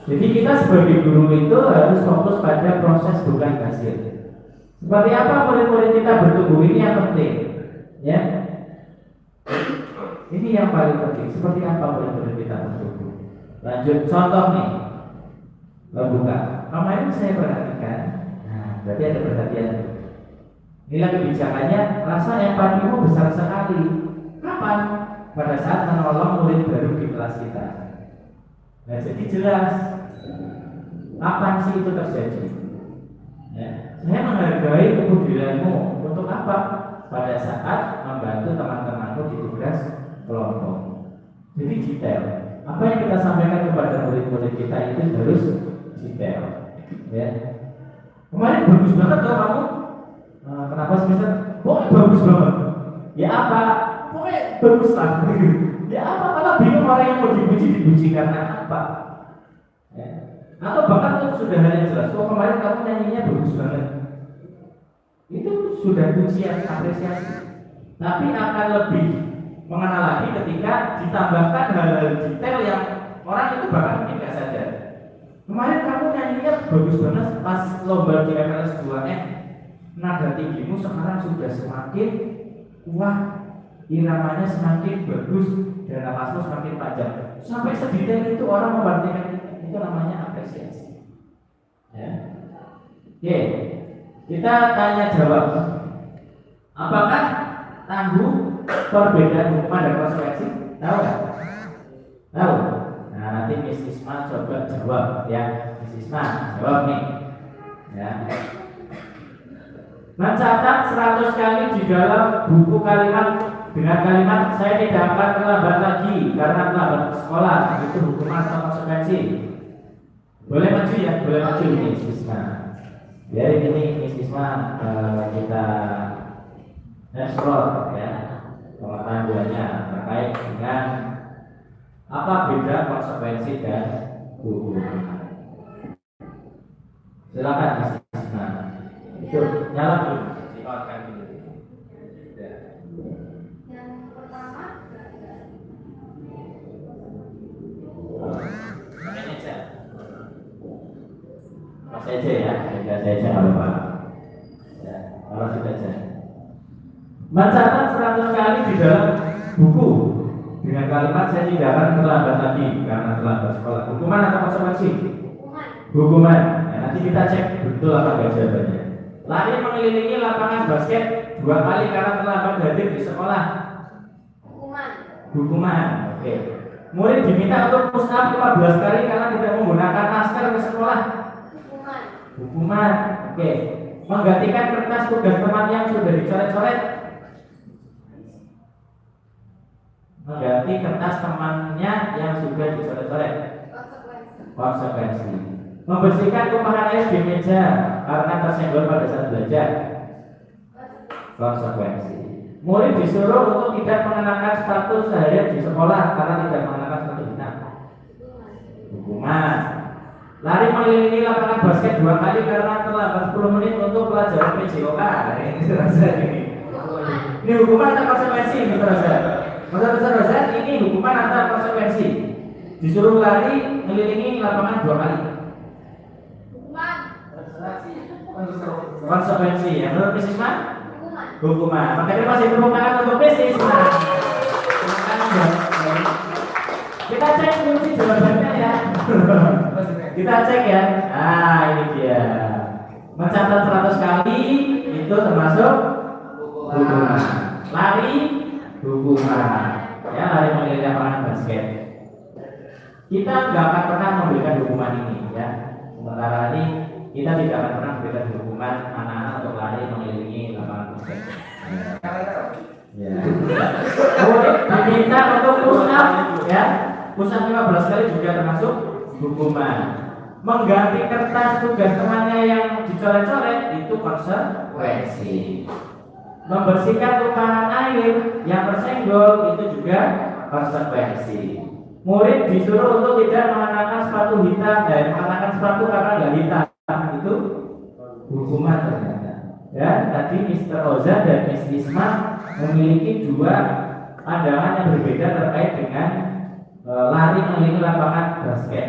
Jadi kita sebagai guru itu harus fokus pada proses bukan hasil. Seperti apa murid-murid kita bertumbuh ini yang penting, ya. Ini yang paling penting. Seperti apa murid-murid kita bertumbuh. Lanjut contoh nih, buka. Kemarin saya perhatikan, nah berarti ada perhatian. Inilah kebijakannya, rasa empatimu besar sekali. Kapan? Pada saat menolong murid baru di kelas kita. Nah jadi jelas kapan sih itu terjadi? Ya, saya menghargai kepedulianmu untuk apa? Pada saat membantu teman-temanmu di tugas kelompok. Jadi detail. Apa yang kita sampaikan kepada murid-murid kita itu harus detail. Ya. Kemarin bagus banget loh kamu. Kenapa sih Mister? Pokoknya bagus banget. Ya apa? Pokoknya bagus lah. Ya apa? Kalau bingung orang yang mau dipuji karena apa? Ya. Atau bahkan itu sudah hal yang jelas. Oh kemarin kamu nyanyinya bagus banget. Itu sudah pujian apresiasi. Tapi akan lebih mengenal lagi ketika ditambahkan hal-hal detail yang orang itu bahkan mungkin nggak sadar. Kemarin kamu nyanyinya bagus banget pas lomba di FLS 2N. Nada tinggimu sekarang sudah semakin kuat, iramanya semakin bagus dan nafasmu semakin panjang. Sampai sedetail itu orang membandingkan itu namanya apresiasi. Ya. Oke, kita tanya jawab. Apakah tangguh perbedaan hukuman dan konsekuensi? Tahu nggak? Tahu. Nah nanti Miss Isma coba jawab ya. Miss Isma jawab nih. Ya. Mencatat 100 kali di dalam buku kalimat dengan kalimat saya tidak akan terlambat lagi karena terlambat sekolah, itu hukuman atau konsekuensi? Boleh maju ya, boleh maju Miss Isma. Ya ini Miss Isma kita explore ya pengetahuannya terkait dengan apa beda konsekuensi dan hukuman. Silakan Miss Isma. Itu nyala dulu, dikawarkan dulu. Ya. Yang pertama Mas aja ya, saya aja nggak apa-apa. Ya, kalau sudah aja. Mencatat 100 kali di dalam buku dengan kalimat saya tidak akan terlambat lagi karena terlambat sekolah. Hukuman atau konsekuensi? Hukuman. Ya, nanti kita cek betul apa enggak jawabannya. Lari mengelilingi lapangan basket 2 kali karena terlambat hadir di sekolah. Hukuman. Oke. Murid diminta untuk push up 15 kali karena tidak menggunakan masker ke sekolah. Hukuman. Oke. Menggantikan kertas tugas teman yang sudah dicoret-coret. Mengganti kertas temannya yang sudah dicoret-coret. Konsekuensi. Membersihkan tumpahan air di meja karena tersenggol pada saat belajar. Konsekuensi. Murid disuruh untuk tidak mengenakan sepatu seharian di sekolah karena tidak mengenakan sepatu hitam. Hukuman. Lari mengelilingi lapangan basket 2 kali karena terlambat 10 menit untuk pelajaran PJOK. Ini terasa ini. Ini hukuman atau konsekuensi ini terasa? Masa ini hukuman atau konsekuensi? Disuruh lari mengelilingi lapangan 2 kali. Konsekuensi. Ya, menurut Miss Isma? Hukuman. Makanya masih tepuk tangan untuk Miss Isma. Kita cek kunci jawabannya ya. Kita cek ya. Nah, ini dia. Mencatat 100 kali itu termasuk hukuman. Lari hukuman. Ya, lari mengelilingi lapangan basket. Kita nggak akan pernah memberikan hukuman ini ya. Sementara ini kita tidak akan pernah memberikan hukuman anak-anak untuk lari mengelilingi lapangan basket. Ya. Kemudian diminta untuk push up ya. Push up 15 kali juga termasuk hukuman. Mengganti kertas tugas temannya yang dicoret-coret itu konsekuensi. Membersihkan tumpahan air yang tersenggol itu juga konsekuensi. Murid disuruh untuk tidak mengenakan sepatu hitam dan mengenakan sepatu karena nggak hitam itu hukuman ternyata. Ya, tadi Mr. Oza dan Miss Isma memiliki 2 pandangan yang berbeda terkait dengan lari mengelilingi lapangan basket.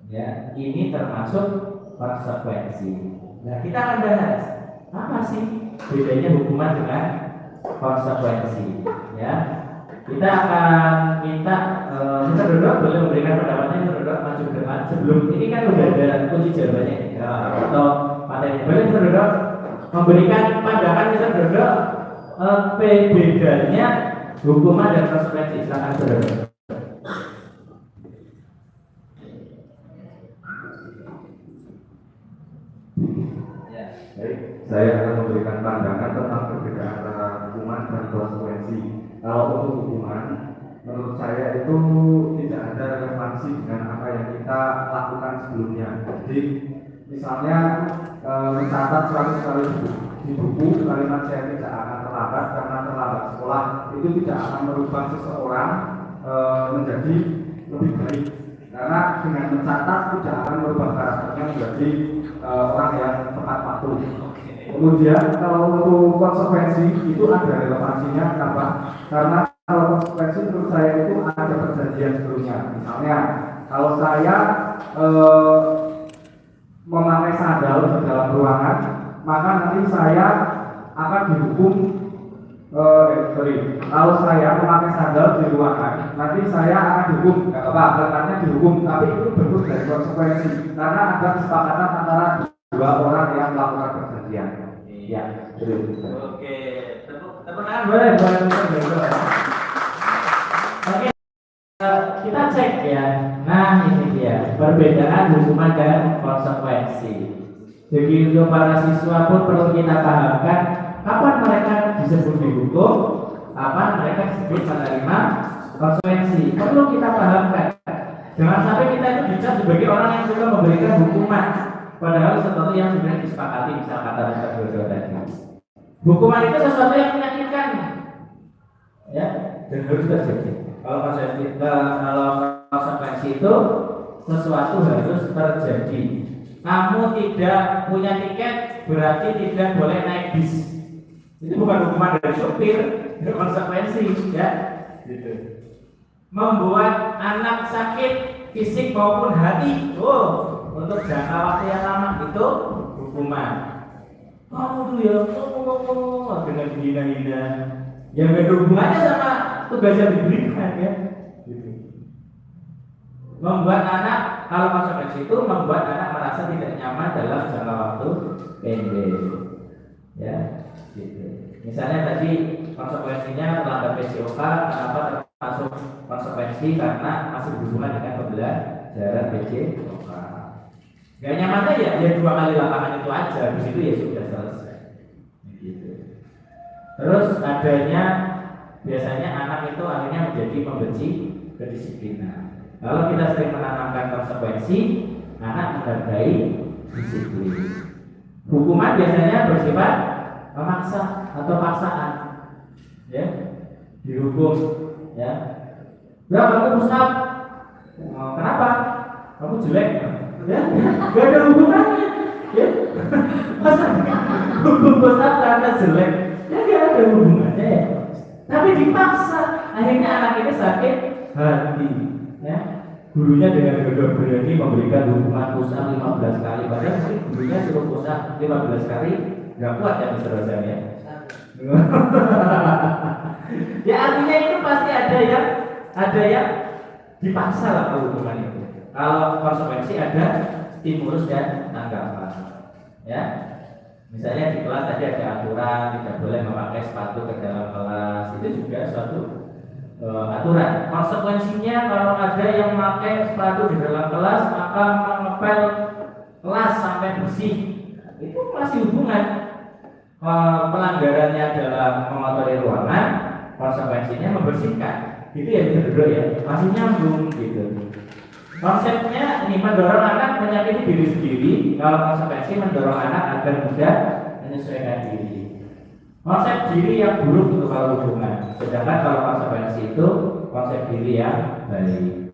Ya, ini termasuk konsekuensi. Nah, kita akan bahas apa sih bedanya hukuman dengan konsekuensi. Ya, kita akan minta Mr. Dodo boleh memberikan pendapatnya. Mr. Dodo maju ke depan. Sebelum ini kan sudah ada kunci jawabannya ya, atau materi. Boleh Mr. Dodo memberikan pandangan Mr. Dodo bedanya hukuman dan konsekuensi. Silakan Mr. Dodo. Baik, saya akan memberikan pandangan tentang perbedaan antara hukuman dan konsekuensi. Kalau untuk hukuman, menurut saya itu tidak ada relevansi dengan apa yang kita lakukan sebelumnya. Jadi, misalnya mencatat 100 kali di buku kalimat saya tidak akan terlambat karena terlambat sekolah itu tidak akan merubah seseorang menjadi lebih baik. Karena dengan mencatat tidak akan merubah karakternya menjadi orang yang tepat waktu. Kemudian kalau untuk konsekuensi itu ada relevansinya, kenapa? Karena kalau konsekuensi menurut saya itu ada perjanjian sebelumnya. Misalnya kalau saya memakai sandal di dalam ruangan, maka nanti saya akan dihukum. Kalau saya memakai sandal di ruangan, nanti saya akan dihukum. Gak apa-apa, katanya dihukum, tapi itu bentuk dari konsekuensi karena ada kesepakatan antara 2 orang yang melakukan perjanjian. Ya, betul. Oke, tepuk tangan boleh. Oke, kita cek ya. Nah, ini dia perbedaan hukuman dan konsekuensi. Begitu para siswa pun perlu kita pahamkan kapan mereka disebut dihukum, kapan mereka disebut menerima konsekuensi. Perlu kita pahamkan. Jangan sampai kita itu dicap sebagai orang yang suka memberikan hukuman, padahal sesuatu yang sudah disepakati, misal kata Ustaz Dodo tadi. Hukuman itu sesuatu yang menyakitkan, ya, dan harus terjadi. Kalau konsekuensi itu sesuatu harus terjadi. Kamu tidak punya tiket berarti tidak boleh naik bis. Itu bukan hukuman dari sopir, itu konsekuensi, ya. Gitu. Membuat anak sakit fisik maupun hati, untuk jangka waktu yang lama itu hukuman. kamu tuh ya ngomong dengan hina-hina yang gak ada hubungannya sama tugas yang diberikan ya. Gitu. Membuat anak, kalau konsekuensi itu membuat anak merasa tidak nyaman dalam jangka waktu pendek. Ya, gitu. Misalnya tadi konsekuensinya melanggar PJOK, kenapa termasuk konsekuensi karena masih berhubungan dengan pembelajaran PJOK. Gak nyamannya ya 2 kali lapangan itu aja, habis itu ya sudah selesai. Gitu. Terus adanya biasanya anak itu akhirnya menjadi membenci kedisiplinan. Kalau kita sering menanamkan konsekuensi, anak menghargai disiplin. Hukuman biasanya bersifat memaksa atau paksaan, ya, dihukum, ya. Ya kamu rusak, kenapa? Kamu jelek, ya, gak ada hubungannya, ya. Masa hukum besar karena jelek, ya gak ada hubungannya, ya. Tapi dipaksa, akhirnya anak ini sakit hati, ya. Gurunya dengan gagah berani memberikan hukuman pusat 15 kali, padahal mungkin gurunya suruh pusat 15 kali. Gak kuat ya Mister Rozan ya. Ya artinya itu pasti ada yang dipaksa lah hukuman itu. Kalau konsekuensi ada stimulus dan tanggapan. Ya, misalnya di kelas tadi ada aturan tidak boleh memakai sepatu ke dalam kelas, itu juga suatu aturan. Konsekuensinya kalau ada yang memakai sepatu di dalam kelas maka mengepel kelas sampai bersih, itu masih hubungan. Pelanggarannya adalah mengotori ruangan, konsekuensinya membersihkan. Itu ya benar ya, masih nyambung gitu. Konsepnya ini mendorong anak menyakiti diri sendiri, kalau konsekuensi mendorong anak agar mudah menyesuaikan diri. Konsep diri yang buruk itu kalau hubungan, sedangkan kalau konsekuensi itu konsep diri yang baik.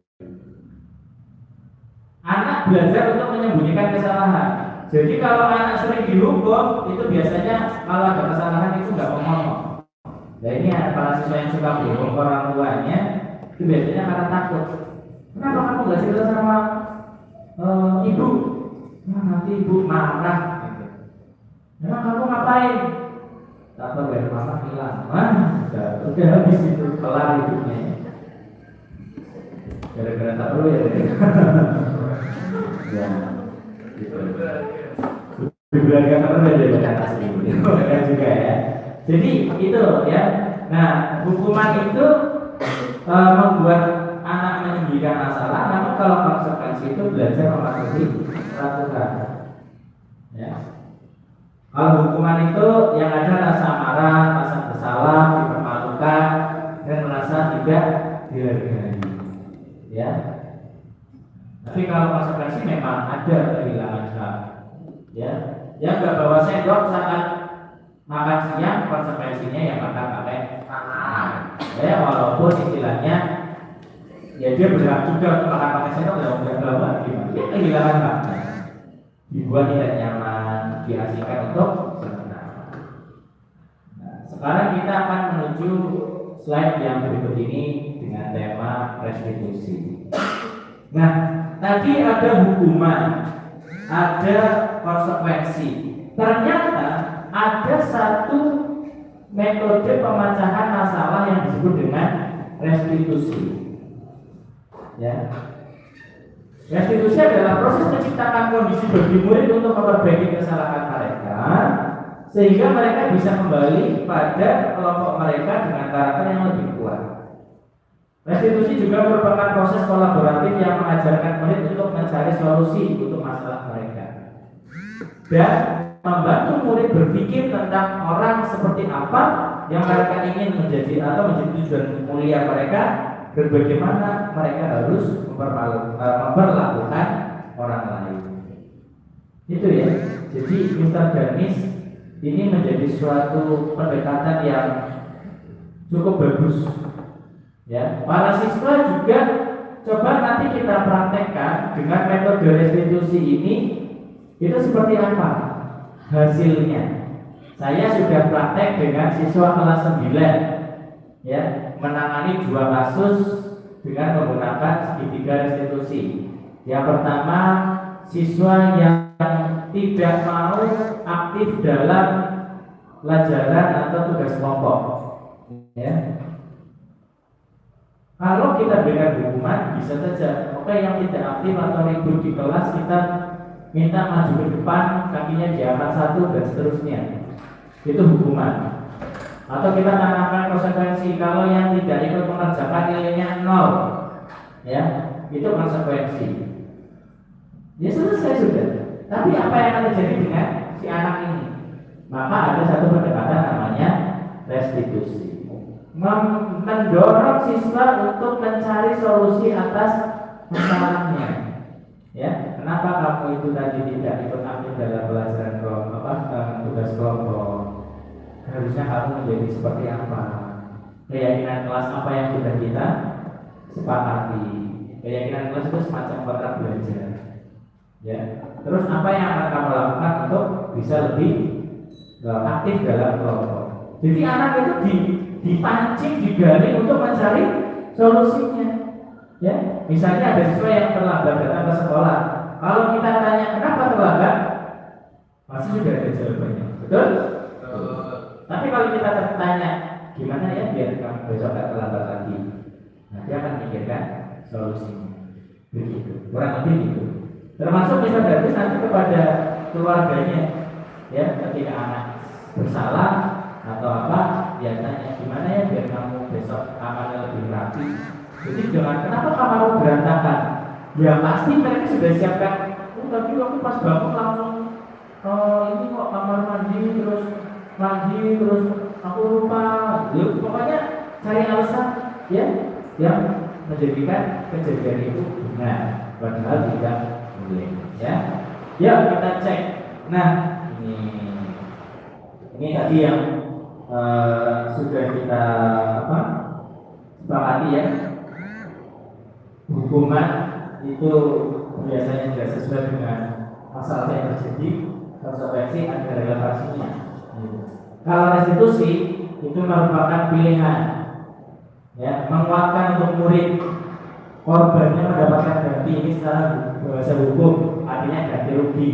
Anak belajar untuk menyembunyikan kesalahan. Jadi kalau anak sering dihukum, itu biasanya kalau ada kesalahan itu nggak mau ngomong. Nah ini ada para siswa yang suka bohong orang tuanya, itu biasanya karena takut. Kenapa kamu nggak cerita sama ibu? Nah, nanti ibu marah. Gitu. Memang kamu ngapain? Takut dari mama hilang. Udah habis itu kelar hidupnya. Gara-gara tak perlu ya. Ya. Gitu. Dibilangkan apa dari atas ini juga ya. Jadi itu ya. Nah, hukuman itu membuat anak menyembunyikan masalah. Namun kalau konsekuensi itu belajar mematuhi peraturan. Ya. Kalau hukuman itu yang ada rasa marah, rasa bersalah, dipermalukan, dan merasa tidak dihargai. Ya. Tapi kalau konsekuensi memang ada kehilangan hak. Ya. Yang nggak bawa sendok saat makan siang, konsekuensinya yang makan pakai tangan. Ya, walaupun istilahnya ya dia berhak juga untuk makan pakai sendok, ya nggak bawa gimana? Dia kehilangan haknya. Dibuat tidak nyaman, diasingkan untuk sementara. Nah, sekarang kita akan menuju slide yang berikut ini dengan tema restitusi. Nah, tadi ada hukuman, ada konsekuensi. Ternyata ada satu metode pemecahan masalah yang disebut dengan restitusi. Ya. Restitusi adalah proses menciptakan kondisi bagi murid untuk memperbaiki kesalahan mereka, sehingga mereka bisa kembali pada kelompok mereka dengan karakter yang lebih kuat. Restitusi juga merupakan proses kolaboratif yang mengajarkan murid untuk mencari solusi untuk masalah mereka dan membantu murid berpikir tentang orang seperti apa yang mereka ingin menjadi atau menjadi tujuan mulia mereka dan bagaimana mereka harus memperlakukan orang lain. Itu ya. Jadi Mr. Danis ini menjadi suatu pendekatan yang cukup bagus. Ya, para siswa juga coba nanti kita praktekkan dengan metode restitusi ini, itu seperti apa hasilnya. Saya sudah praktek dengan siswa kelas 9, ya, menangani 2 kasus dengan menggunakan segitiga restitusi. Yang pertama, siswa yang tidak mau aktif dalam pelajaran atau tugas kelompok. Ya. Kalau kita berikan hukuman, bisa saja, oke, yang tidak aktif atau ribut di kelas kita minta maju ke depan, kakinya diangkat satu dan seterusnya. Itu hukuman. Atau kita tanamkan konsekuensi, kalau yang tidak ikut mengerjakan nilainya 0, ya, itu konsekuensi. Ya selesai sudah. Tapi apa yang akan terjadi dengan si anak ini? Maka ada satu pendekatan namanya restitusi. Mendorong siswa untuk mencari solusi atas masalahnya. Ya, kenapa kamu itu tadi tidak ikut aktif dalam pelajaran tugas kelompok? Harusnya kamu menjadi seperti apa? Keyakinan kelas apa yang sudah kita sepakati? Keyakinan kelas itu semacam kontrak belajar. Ya, terus apa yang akan kamu lakukan untuk bisa lebih aktif dalam kelompok? Jadi anak itu dipancing, digali untuk mencari solusinya. Ya, misalnya ada siswa yang terlambat datang ke sekolah. Kalau kita tanya kenapa terlambat, pasti sudah ada jawabannya. Betul? Tapi kalau kita tanya gimana ya biar kamu besok gak terlambat lagi, nah dia akan mikirkan solusinya. Begitu, kurang lebih gitu. Termasuk bisa gratis nanti kepada keluarganya. Ya, ketika anak bersalah atau apa, dia tanya gimana ya biar kamu besok kamarnya lebih rapi. Jadi jangan kenapa kamarmu berantakan. Ya pasti mereka sudah siapkan. Tadi aku pas bangun langsung ini kok kamar mandi terus aku lupa. Ya, pokoknya cari alasan ya yang menjadikan kejadian itu benar, padahal tidak boleh. Ya, ya kita cek. Nah ini tadi yang sudah kita sepakati ya. Hukuman itu biasanya tidak sesuai dengan masalah yang terjadi, konsekuensi ada relevansinya. Kalau restitusi itu merupakan pilihan, ya, menguatkan untuk murid, korbannya mendapatkan ganti. Ini secara bahasa hukum artinya ganti rugi.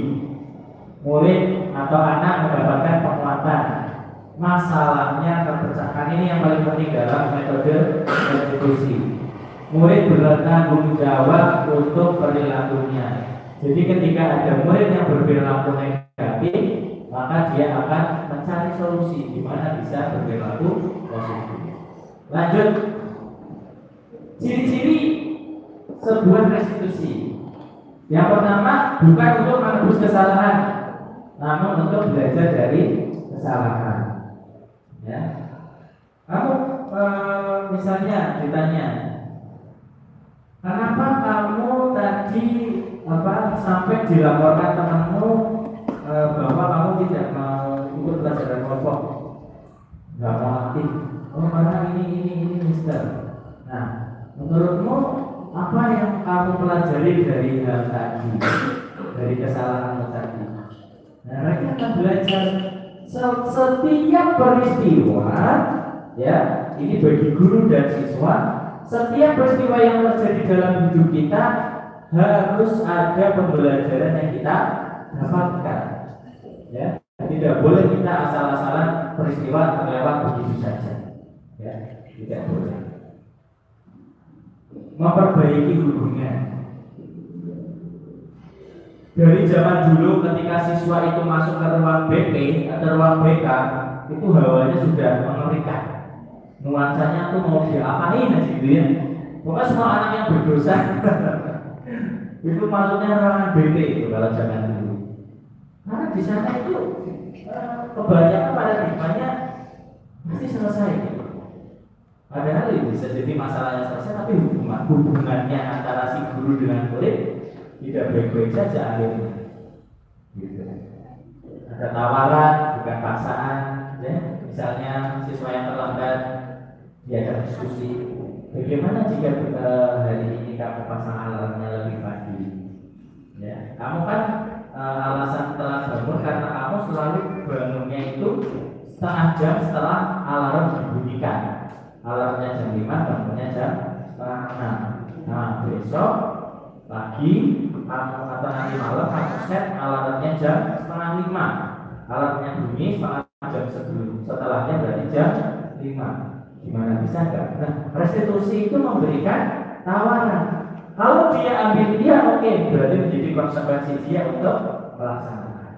Murid atau anak mendapatkan penguatan, masalahnya terpecahkan. Ini yang paling penting dalam metode restitusi. Murid bertanggung jawab untuk perilakunya. Jadi ketika ada murid yang berperilaku negatif, maka dia akan mencari solusi di mana bisa berperilaku positif. Lanjut, ciri-ciri sebuah restitusi. Yang pertama, bukan untuk menebus kesalahan, namun untuk belajar dari kesalahan. Ya, kamu misalnya ditanya, kenapa kamu tadi sampai dilaporkan temanmu bahwa kamu tidak mau ikut pelajaran kelompok, nggak mau aktif? Oh karena ini mister. Nah, menurutmu apa yang kamu pelajari dari hal tadi, dari kesalahanmu tadi? Nah, mereka akan belajar setiap peristiwa, ya, ini bagi guru dan siswa. Setiap peristiwa yang terjadi dalam hidup kita harus ada pembelajaran yang kita dapatkan. Ya, tidak boleh kita asal-asalan peristiwa terlewat begitu saja. Ya, tidak boleh. Memperbaiki hubungan. Dari zaman dulu ketika siswa itu masuk ke ruang BP atau ruang BK, itu hawanya sudah mengerikan. Nuansanya tuh mau diapain aja gitu ya. Pokoknya semua anak yang berdosa itu masuknya ruangan BP itu kalau zaman dulu. Karena di sana itu kebanyakan paradigmanya pasti selesai gitu. Padahal itu bisa jadi masalahnya selesai, tapi hubungannya antara si guru dengan murid tidak baik-baik saja akhirnya. Gitu. Ada tawaran, bukan paksaan. Ya. Misalnya siswa yang terlambat, diajak diskusi. Bagaimana jika hari ini kamu pasang alarmnya lebih pagi? Ya, kamu kan alasan telah bangun karena kamu selalu bangunnya itu setengah jam setelah alarm dibunyikan. Alarmnya jam 5, bangunnya jam setengah 6. Nah, besok pagi atau nanti malam kamu set alarmnya jam 4:30, alarmnya bunyi setengah jam sebelum, setelahnya berarti jam 5. Gimana, bisa nggak? Nah, restitusi itu memberikan tawaran. Kalau dia ambil dia, oke, berarti menjadi konsekuensi dia untuk melaksanakan.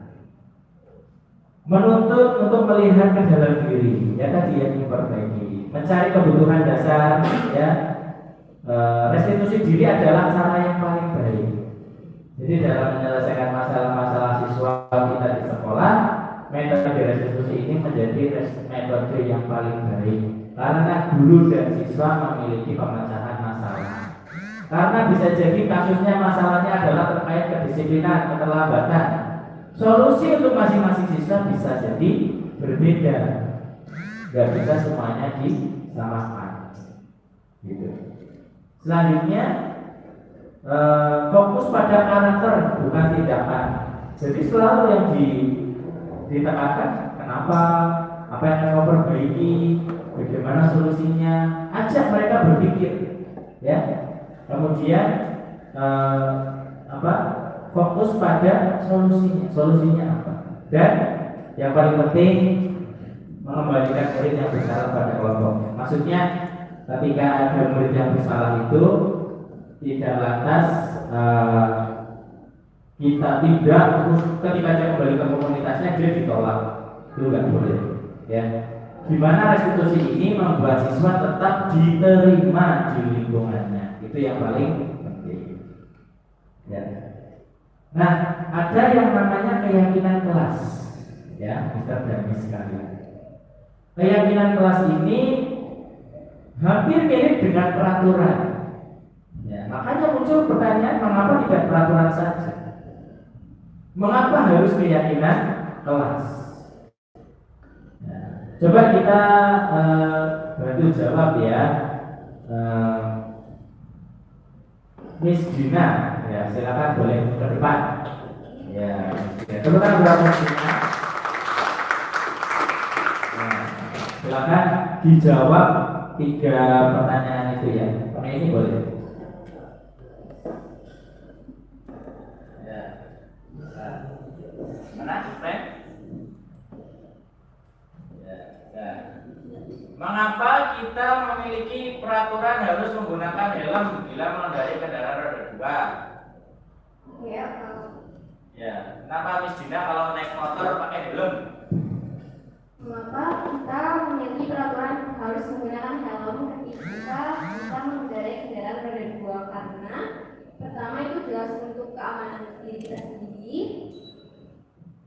Menuntut untuk melihat ke dalam diri, ya tadi yang diperbaiki, mencari kebutuhan dasar, ya. Restitusi diri adalah cara yang paling baik. Jadi dalam menyelesaikan masalah-masalah siswa kita di sekolah, metode restitusi ini menjadi metode yang paling baik. Karena guru dan siswa memiliki pemecahan masalah. Karena bisa jadi kasusnya masalahnya adalah terkait kedisiplinan, keterlambatan. Solusi untuk masing-masing siswa bisa jadi berbeda. Gak bisa semuanya disamakan. Gitu. Selanjutnya fokus pada karakter bukan tindakan. Jadi selalu yang ditekankan kenapa, apa yang mau perbaiki, bagaimana solusinya, ajak mereka berpikir, ya. Kemudian fokus pada solusinya apa. Dan yang paling penting mengembalikan murid yang bersalah pada kelompoknya. Maksudnya ketika ada murid yang bersalah itu tidak lantas kita tidak ketika dia kembali ke komunitasnya dia ditolak, itu nggak boleh, ya. Gimana restitusi ini membuat siswa tetap diterima di lingkungannya, itu yang paling penting, ya. Nah, ada yang namanya keyakinan kelas, ya, Mister dan Miss sekalian. Keyakinan kelas ini hampir mirip dengan peraturan. Ya, makanya muncul pertanyaan, mengapa tidak peraturan saja? Mengapa harus keyakinan kelas? Ya, coba kita bantu jawab ya, Miss Dina. Ya, silakan boleh ke depan. Ya, teman-teman berapa Miss Dina? Nah, silakan dijawab 3 pertanyaan itu ya. Pakai ini boleh. Ya. Mana, Frank? Ya. Mengapa kita memiliki peraturan harus menggunakan helm bila mengendarai kendaraan roda 2? Ya. Kenapa Miss Dina kalau naik motor pakai helm? Mengapa kita memiliki peraturan harus menggunakan helm ketika kita mengendarai kendaraan roda 2? Karena pertama itu jelas untuk keamanan diri kita sendiri.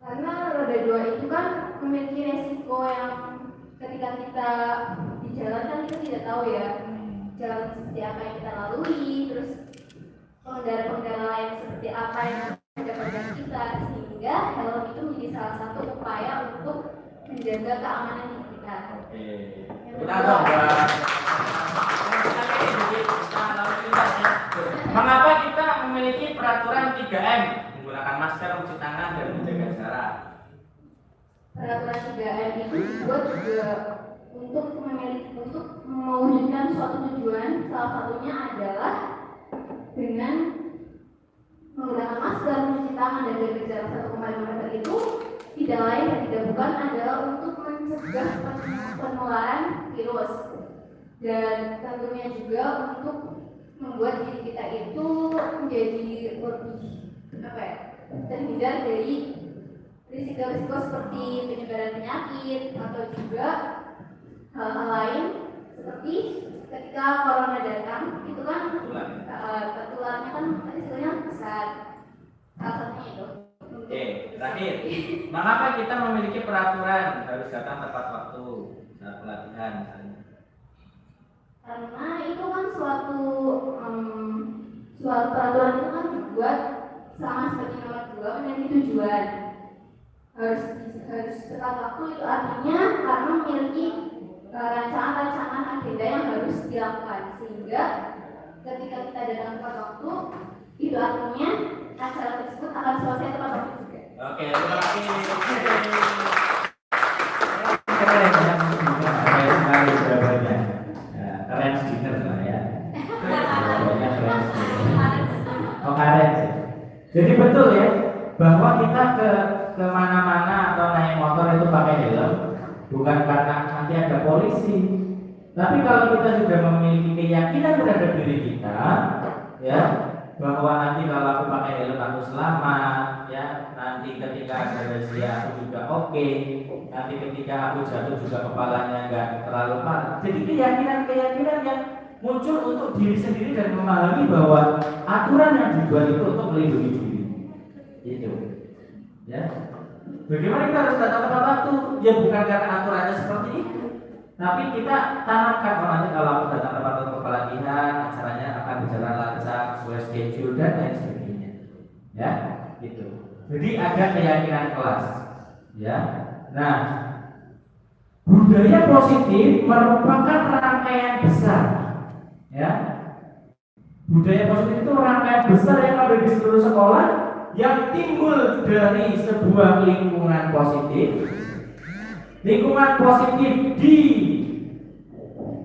Karena roda 2 itu kan memiliki resiko yang ketika kita di jalan kan kita tidak tahu ya jalan seperti apa yang kita lalui, terus pengendara-pengendara lain seperti apa yang ada pada kita, sehingga helm itu menjadi salah satu upaya untuk menjaga keamanan diri kita. Kita coba. Mengapa kita memiliki peraturan 3M? Menggunakan masker, mencuci tangan, dan menjaga jarak. Peraturan 3M itu dibuat juga untuk mewujudkan suatu tujuan. Salah satunya adalah dengan menggunakan masker, mencuci tangan, dan jaga jarak 1,5 meter itu tidak lain dan tidak bukan adalah untuk mencegah penularan virus, dan tentunya juga untuk membuat diri kita itu menjadi lebih terhindar dari risiko-risiko seperti penyebaran penyakit atau juga hal-hal lain seperti ketika corona datang itu kan tertularnya kan risikonya besar. Salah satunya itu. Oke, terakhir, mengapa kita memiliki peraturan harus datang tepat waktu saat pelatihan misalnya? Karena itu kan suatu peraturan itu kan dibuat sama seperti nomor 2 memiliki tujuan. Harus tepat waktu itu artinya karena memiliki rancangan-rancangan agenda yang harus dilakukan, sehingga ketika kita datang tepat waktu itu artinya acara tersebut akan selesai tepat waktu juga. Oke, terima kasih. Keren sekali jawabannya. Keren dinner lah ya. Jawabannya keren. Oke. Jadi betul ya, bahwa kita ke kemana-mana atau naik motor itu pakai helm bukan karena nanti ada polisi, tapi kalau kita sudah memiliki keyakinan terhadap diri kita, ya, bahwa nanti kalau aku pakai helm aku selamat, ya, nanti ketika ada razia aku juga oke, nanti ketika aku jatuh juga kepalanya nggak terlalu parah. Jadi keyakinan-keyakinan yang muncul untuk diri sendiri dan memahami bahwa aturan yang dibuat itu untuk melindungi diri. Itu, ya. Bagaimana kita harus datang tepat waktu? Ya bukan karena aturannya seperti itu, tapi kita tanamkan nanti kalau aku datang tepat waktu ke pelatihan, acaranya akan berjalan lancar sesuai schedule dan lain sebagainya. Ya, gitu. Jadi ada keyakinan kelas. Ya. Nah, budaya positif merupakan rangkaian besar. Ya, budaya positif itu rangkaian besar yang ada di seluruh sekolah yang timbul dari sebuah lingkungan positif. Lingkungan positif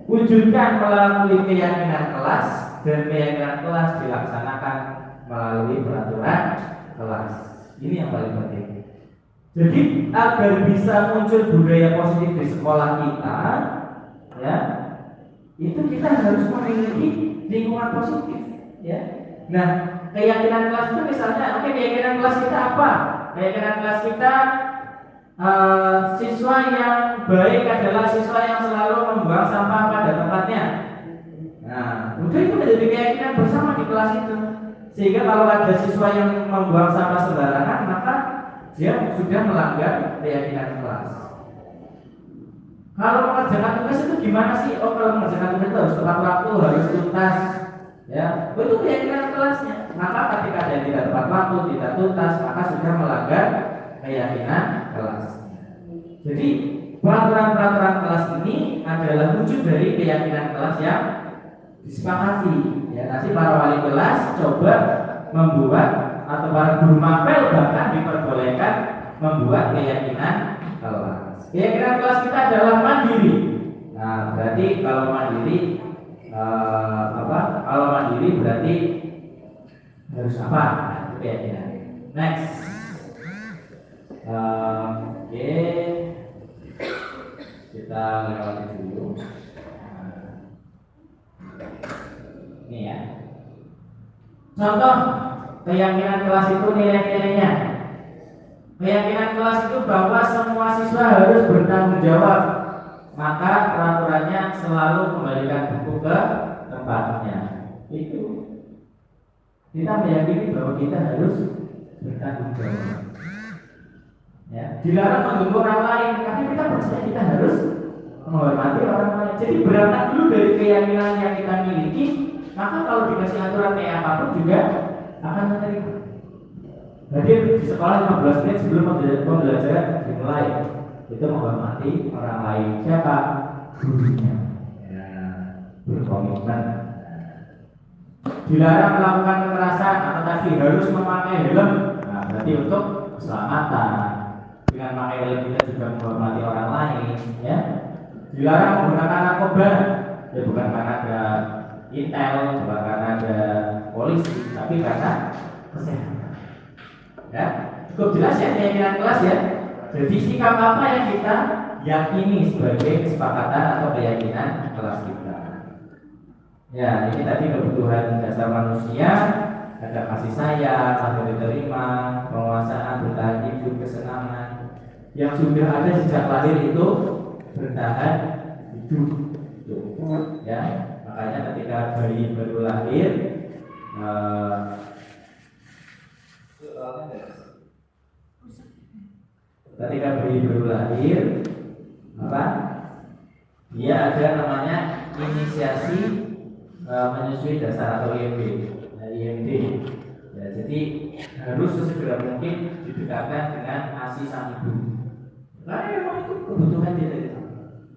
diwujudkan melalui keyakinan kelas dan keyakinan kelas dilaksanakan melalui peraturan kelas. Ini yang paling penting. Jadi agar bisa muncul budaya positif di sekolah kita, ya, itu kita harus memiliki lingkungan positif, ya. Nah, keyakinan kelas itu misalnya, oke, keyakinan kelas kita apa? Keyakinan kelas kita siswa yang baik adalah siswa yang selalu membuang sampah pada tempatnya. Nah, udah itu menjadi keyakinan bersama di kelas itu. Sehingga kalau ada siswa yang membuang sampah sembarangan, maka dia sudah melanggar keyakinan kelas. Kalau mengerjakan tugas itu gimana sih? Oh, kalau mengerjakan tugas itu harus tepat waktu, harus tuntas. Ya, itu keyakinan kelasnya. Maka ketika ada yang tidak tepat waktu, tidak tuntas, maka sudah melanggar keyakinan kelas. Jadi peraturan-peraturan kelas ini adalah wujud dari keyakinan kelas yang disepakati. Ya, nanti para wali kelas coba membuat atau para guru mapel bahkan diperbolehkan membuat keyakinan kelas. Keyakinan kelas kita adalah mandiri. Nah, berarti kalau mandiri kalau mandiri berarti harus apa? Nah, itu keyakinan. Next. Oke. Kita lewati dulu. Ini ya. Contoh keyakinan kelas itu nilai-nilainya. Keyakinan kelas itu bahwa semua siswa harus bertanggung jawab. Maka peraturannya selalu kembalikan buku ke tempatnya. Itu kita meyakini bahwa kita harus bertanggung jawab. Ya, dilarang mengganggu orang lain, tapi kita percaya kita harus menghormati orang lain. Jadi berangkat dulu dari keyakinan yang kita miliki, maka kalau dikasih aturan kayak apapun juga akan menerima. Hadir di sekolah 15 menit sebelum pembelajaran dimulai, itu menghormati orang lain. Siapa? Gurunya. Ya, berkomitmen. Dilarang melakukan kekerasan atau tadi harus memakai helm. Nah, berarti untuk keselamatan. Dengan memakai helm kita juga menghormati orang lain. Ya. Dilarang menggunakan narkoba. Ya bukan karena ada intel, bukan karena ada polisi, tapi karena kesehatan. Ya, cukup jelas ya keyakinan kelas ya. Jadi sikap apa yang kita yakini sebagai kesepakatan atau keyakinan kelas kita. Ya, ini tadi kebutuhan dasar manusia, ada kasih sayang, ada diterima, penguasaan, bertahan hidup, kesenangan. Yang sudah ada sejak lahir itu bertahan hidup. Ya, makanya ketika bayi baru lahir, ketika bayi baru lahir, apa? Dia ada namanya inisiasi menyusui dasar atau IMD. Nah, IMD. Ya, jadi harus sesegera mungkin didekatkan dengan ASI sang ibu. Karena memang itu kebutuhan dia itu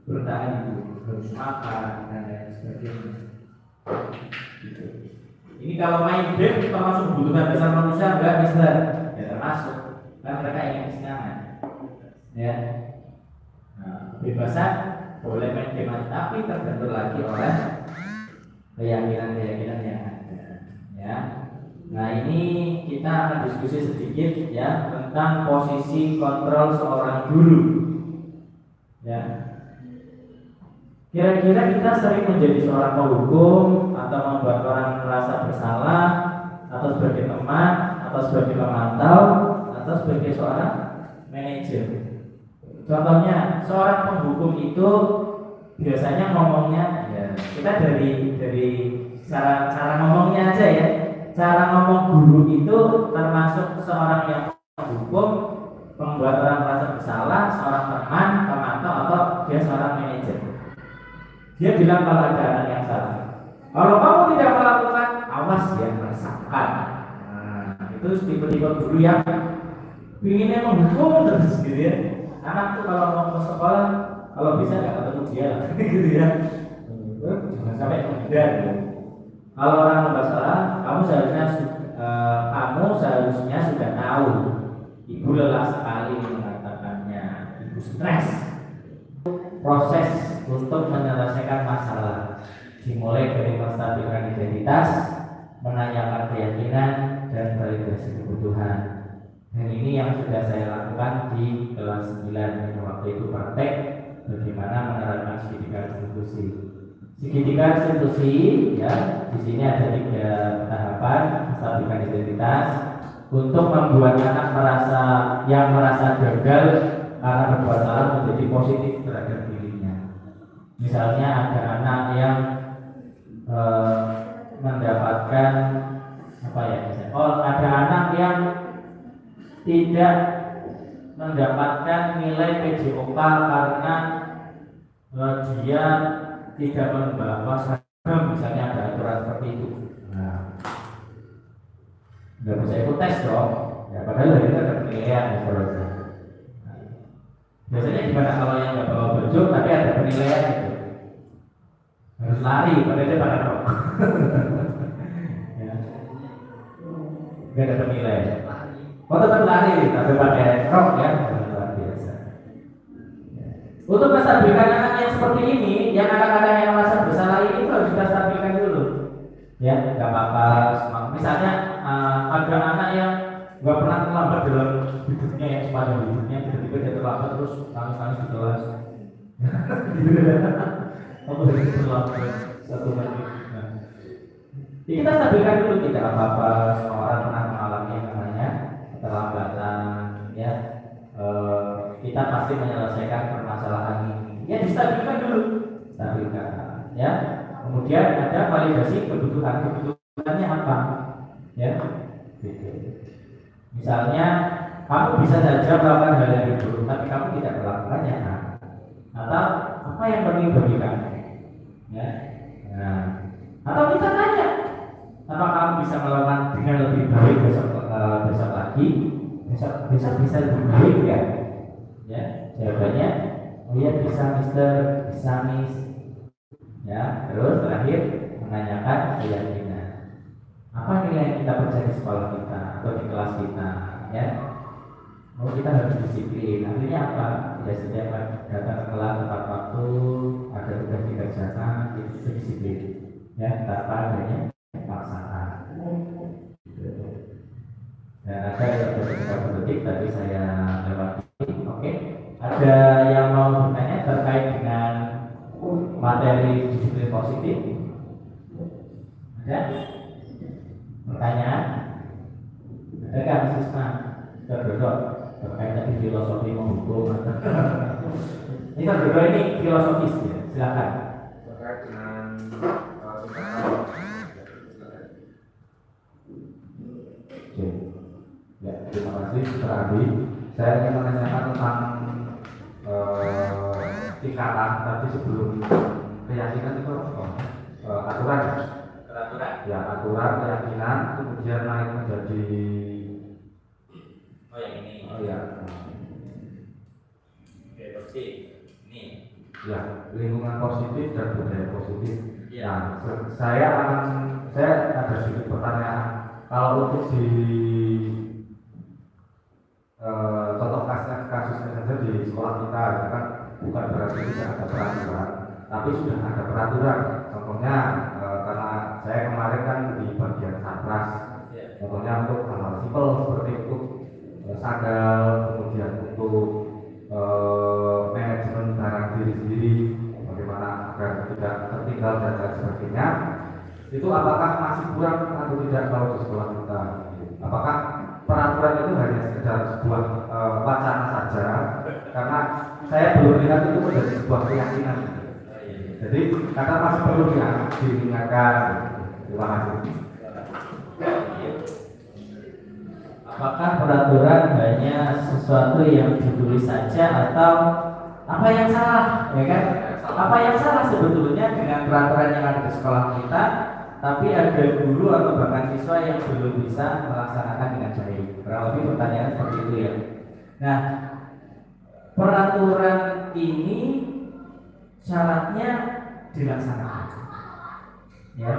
bertahan hidup, harus makan dan lain sebagainya. Gitu. Ini kalau main game termasuk kebutuhan dasar manusia enggak, Mister? Ya termasuk. Kan mereka ingin kesenangan. Ya. Nah, kebebasan boleh main game, tapi terbentur lagi oleh keyakinan-keyakinan yang ada. Ya. Nah, ini kita akan diskusi sedikit ya tentang posisi kontrol seorang guru. Ya. Kira-kira kita sering menjadi seorang penghukum atau membuat orang merasa bersalah, atau sebagai teman, atau sebagai pemantau, atau sebagai seorang manajer. Contohnya, seorang penghukum itu biasanya ngomongnya, ya kita dari cara ngomongnya aja ya. Cara ngomong guru itu termasuk seorang yang menghukum, membuat orang merasa bersalah, seorang teman, pemantau, atau dia seorang manajer. Dia bilang kalau ada anak yang salah, kalau kamu tidak melakukan, awas dia merasakan. Nah, itu tipe-tipe guru yang pinginnya menghukum terus gitu ya. Anak tuh kalau mau ke sekolah, kalau bisa nggak ketemu dia lah, gitu ya. Jangan sampai menghindar. Gitu. Kalau orang bersalah, kamu seharusnya sudah tahu. Ibu lelah sekali mengatakannya, ibu stres. Proses untuk menyelesaikan masalah dimulai dari menstabilkan identitas, menanyakan keyakinan, dan validasi kebutuhan. Dan ini yang sudah saya lakukan di kelas 9 waktu itu praktek bagaimana menerapkan segitiga restitusi. Segitiga restitusi ya, di sini ada 3 tahapan: menstabilkan identitas untuk membuat anak merasa gagal karena berbuat salah menjadi positif terhadap dirinya. Misalnya ada anak yang mendapatkan apa ya? Ada anak yang tidak mendapatkan nilai PJOK karena dia tidak membawa seragam, misalnya ada aturan seperti itu. Nah, nggak bisa ikut tes dong. Ya, padahal itu ada penilaian ya, biasanya gimana kalau yang nggak bawa baju tapi ada penilaian gitu, harus lari padahal dia pakai rok. Ya. Nggak ada penilaian. Tetap lari tapi pakai rok ya, luar biasa. Untuk menstabilkan anak yang seperti ini, yang anak-anak yang merasa bersalah ini harus kita stabilkan dulu. Ya, nggak apa-apa. Misalnya ada anak yang nggak pernah terlambat dalam hidupnya, yang sepanjang hidupnya tiba-tiba dia terlambat terus nangis-nangis di kelas. Aku dari terlambat 1 menit. Nah, kita stabilkan dulu, tidak apa-apa. Semua orang pernah mengalami yang namanya keterlambatan. Ya, kita pasti menyelesaikan permasalahan ini. Ya, distabilkan dulu, stabilkan. Ya, kemudian ada validasi kebutuhannya apa? Ya, gitu. Misalnya kamu bisa saja melakukan hal yang buruk, tapi kamu tidak melakukannya, atau apa yang perlu bagikan, ya. Nah, atau kita tanya, apa kamu bisa melakukan dengan lebih baik besok lagi, besok bisa lebih baik ya? Ya, jawabannya, oh iya bisa Mister, bisa Miss. Ya, terus terakhir menanyakan keyakinan. Apa nilai yang kita percaya di sekolah kita atau di kelas kita, ya? Oh, kita harus disiplin. Artinya apa? Tidak setiap datang ke kelas tepat waktu, ada tugas dikerjakan, itu sudah disiplin. Ya, tanpa adanya paksaan. Dan ada beberapa detik tadi saya lewati. Oke. Ada yang mau bertanya terkait dengan materi disiplin positif? Ada? Pertanyaan? Ada nggak Mas Isma? Berdua terkait tadi filosofi menghukum. Ini berdua ini filosofis ya, silakan. Terkait dengan ya, terima kasih Pak Adi. Saya ingin menanyakan tentang tingkatan tadi sebelum keyakinan itu aturan. Ya, aturan keyakinan kemudian naik menjadi yang ini. oh ya. Oke, pasti ini. Ya, lingkungan positif dan budaya positif. Ya. Nah, saya ada sedikit pertanyaan. Kalau untuk di contoh kasusnya saja di sekolah kita, itu kan bukan berarti tidak ada peraturan, tapi sudah ada peraturan. Contohnya karena saya kemarin kan di bagian satgas, Contohnya untuk hal-hal simpel seperti itu sadar, kemudian untuk manajemen barang diri sendiri, bagaimana agar tidak tertinggal dan lain sebagainya. Itu apakah masih kurang atau tidak kalau di sekolah kita? Apakah peraturan itu hanya sekedar sebuah wacana saja? Karena saya belum lihat itu menjadi sebuah keyakinan. Jadi kata masih perlu diingatkan. Terima kasih. Apakah peraturan hanya sesuatu yang ditulis saja atau apa yang salah, ya kan? Apa yang salah sebetulnya dengan peraturan yang ada di sekolah kita, tapi ada guru atau bahkan siswa yang belum bisa melaksanakan dengan baik. Kurang lebih pertanyaan seperti itu ya. Nah, peraturan ini syaratnya dilaksanakan, ya,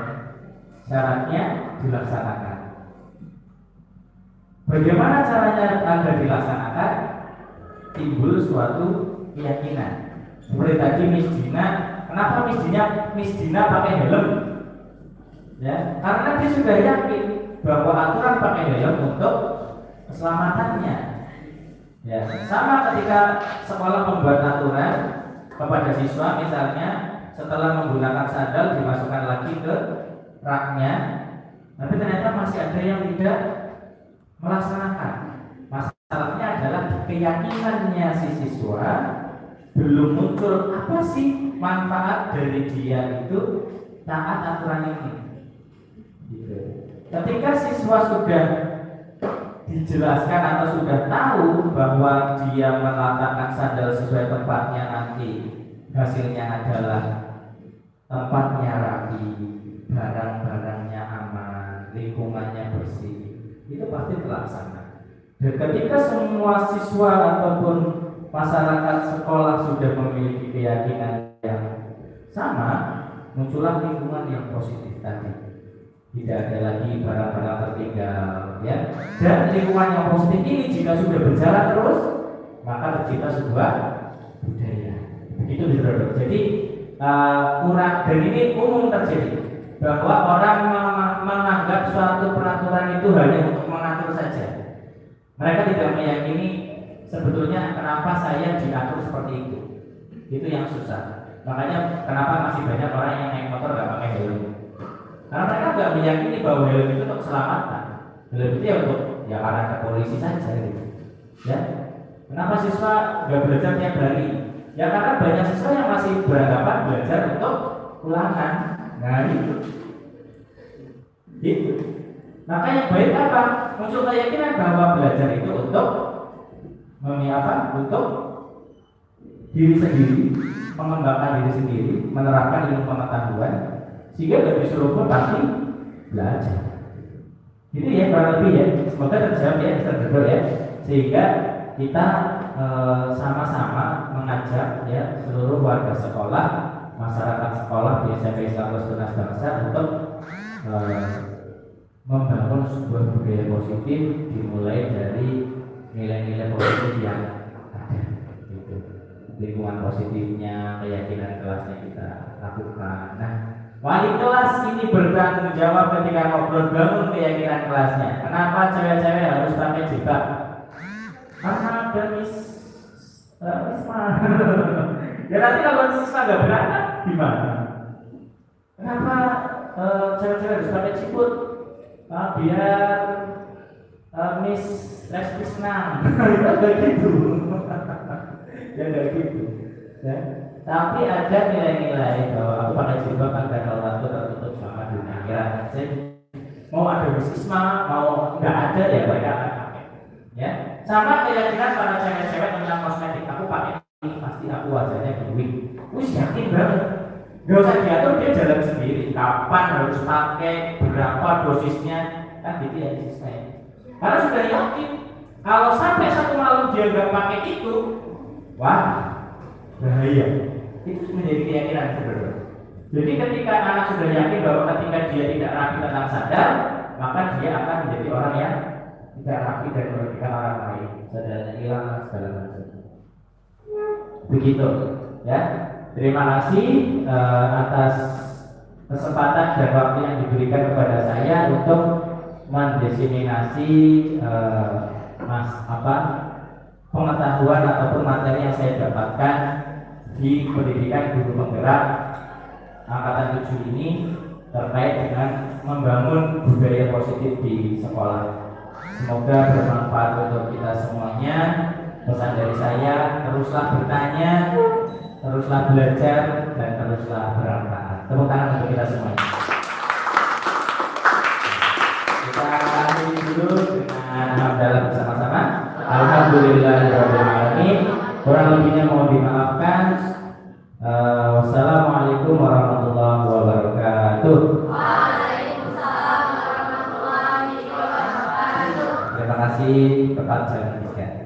syaratnya dilaksanakan. Bagaimana caranya agar dilaksanakan? Timbul suatu keyakinan. Seperti tadi Miss Dina, kenapa Miss Dina pakai helm? Ya, karena dia sudah yakin bahwa aturan pakai helm untuk keselamatannya. Ya, sama ketika sekolah membuat aturan kepada siswa, misalnya setelah menggunakan sandal dimasukkan lagi ke raknya, tapi ternyata masih ada yang tidak melaksanakan. Masalahnya adalah keyakinannya si siswa belum muncul apa sih manfaat dari dia itu taat aturan ini. Gitu. Ketika siswa sudah dijelaskan atau sudah tahu bahwa dia meletakkan sandal sesuai tempatnya, nanti hasilnya adalah tempatnya rapi, barang-barangnya aman, lingkungannya bersih, itu pasti terlaksana. Dan ketika semua siswa ataupun masyarakat sekolah sudah memiliki keyakinan yang sama, muncullah lingkungan yang positif tadi. Tidak ada lagi barang-barang tertinggal, ya. Dan lingkungan yang positif ini jika sudah berjalan terus, maka tercipta sebuah budaya. Begitu saudara. Jadi kurang, dan ini umum terjadi bahwa orang menganggap suatu peraturan itu hanya untuk mengatur saja. Mereka tidak meyakini sebetulnya kenapa saya diatur seperti itu. Itu yang susah. Makanya kenapa masih banyak orang yang naik motor nggak pakai helm. Karena mereka nggak meyakini bahwa helm itu untuk keselamatan. Helm itu ya untuk karena ke polisi saja gitu. Ya. Kenapa siswa nggak belajar tiap hari? Ya karena banyak siswa yang masih beranggapan belajar untuk ulangan. Nah itu. Gitu. Maka yang baik apa? Muncul keyakinan bahwa belajar itu untuk untuk diri sendiri, mengembangkan diri sendiri, menerapkan ilmu pengetahuan, sehingga nggak disuruh pun pasti belajar. Itu ya kurang lebih ya. Semoga terjawab ya, terdengar ya. Sehingga kita sama-sama mengajak ya seluruh warga sekolah, masyarakat sekolah di SMP Islam Tunas Bangsa untuk membangun sebuah budaya positif dimulai dari nilai-nilai positif yang ada gitu. Lingkungan positifnya, keyakinan kelasnya kita lakukan. Nah, wali kelas ini bertanggung jawab ketika ngobrol bangun keyakinan kelasnya. Kenapa cewek-cewek harus pakai jilbab? Karena ada Misma. Ya nanti kalau siswa nggak berangkat gimana? Kenapa cewek-cewek harus pakai ciput? Biar Miss Leslie senang. Itu kayak gitu. Ya kayak gitu. Ya. Tapi ada nilai-nilai bahwa aku pakai jilbab agar Allah itu tertutup sama dunia akhirat. Mau ada bisnisma, mau nggak ada ya mereka akan pakai. Ya. Sama keyakinan para cewek-cewek tentang kosmetik. Aku pakai ini pasti aku wajahnya glowing. Wih yakin banget. Gak usah diatur, dia jalan sendiri. Kapan harus pakai, berapa dosisnya, kan gitu ya saya. Karena sudah yakin, kalau sampai satu malam dia nggak pakai itu, wah bahaya. Itu menjadi keyakinan sebenarnya. Jadi ketika anak sudah yakin bahwa ketika dia tidak rapi tentang sadar, maka dia akan menjadi orang yang tidak rapi dan merugikan orang lain. Sadarnya hilang segala macam. Begitu, ya. Terima kasih atas kesempatan dan waktu yang diberikan kepada saya untuk mendiseminasi pengetahuan ataupun materi yang saya dapatkan di pendidikan guru penggerak angkatan 7 ini terkait dengan membangun budaya positif di sekolah. Semoga bermanfaat untuk kita semuanya. Pesan dari saya, teruslah bertanya, teruslah belajar, dan teruslah bermanfaat. Tepuk tangan untuk kita semuanya. Kita akhiri dulu dengan hamdalah bersama-sama. Alhamdulillahirrahmanirrahim. Kurang lebihnya mohon dimaafkan. Wassalamualaikum warahmatullahi wabarakatuh. Waalaikumsalam warahmatullahi wabarakatuh. Terima kasih, tetap jaga kesehatan.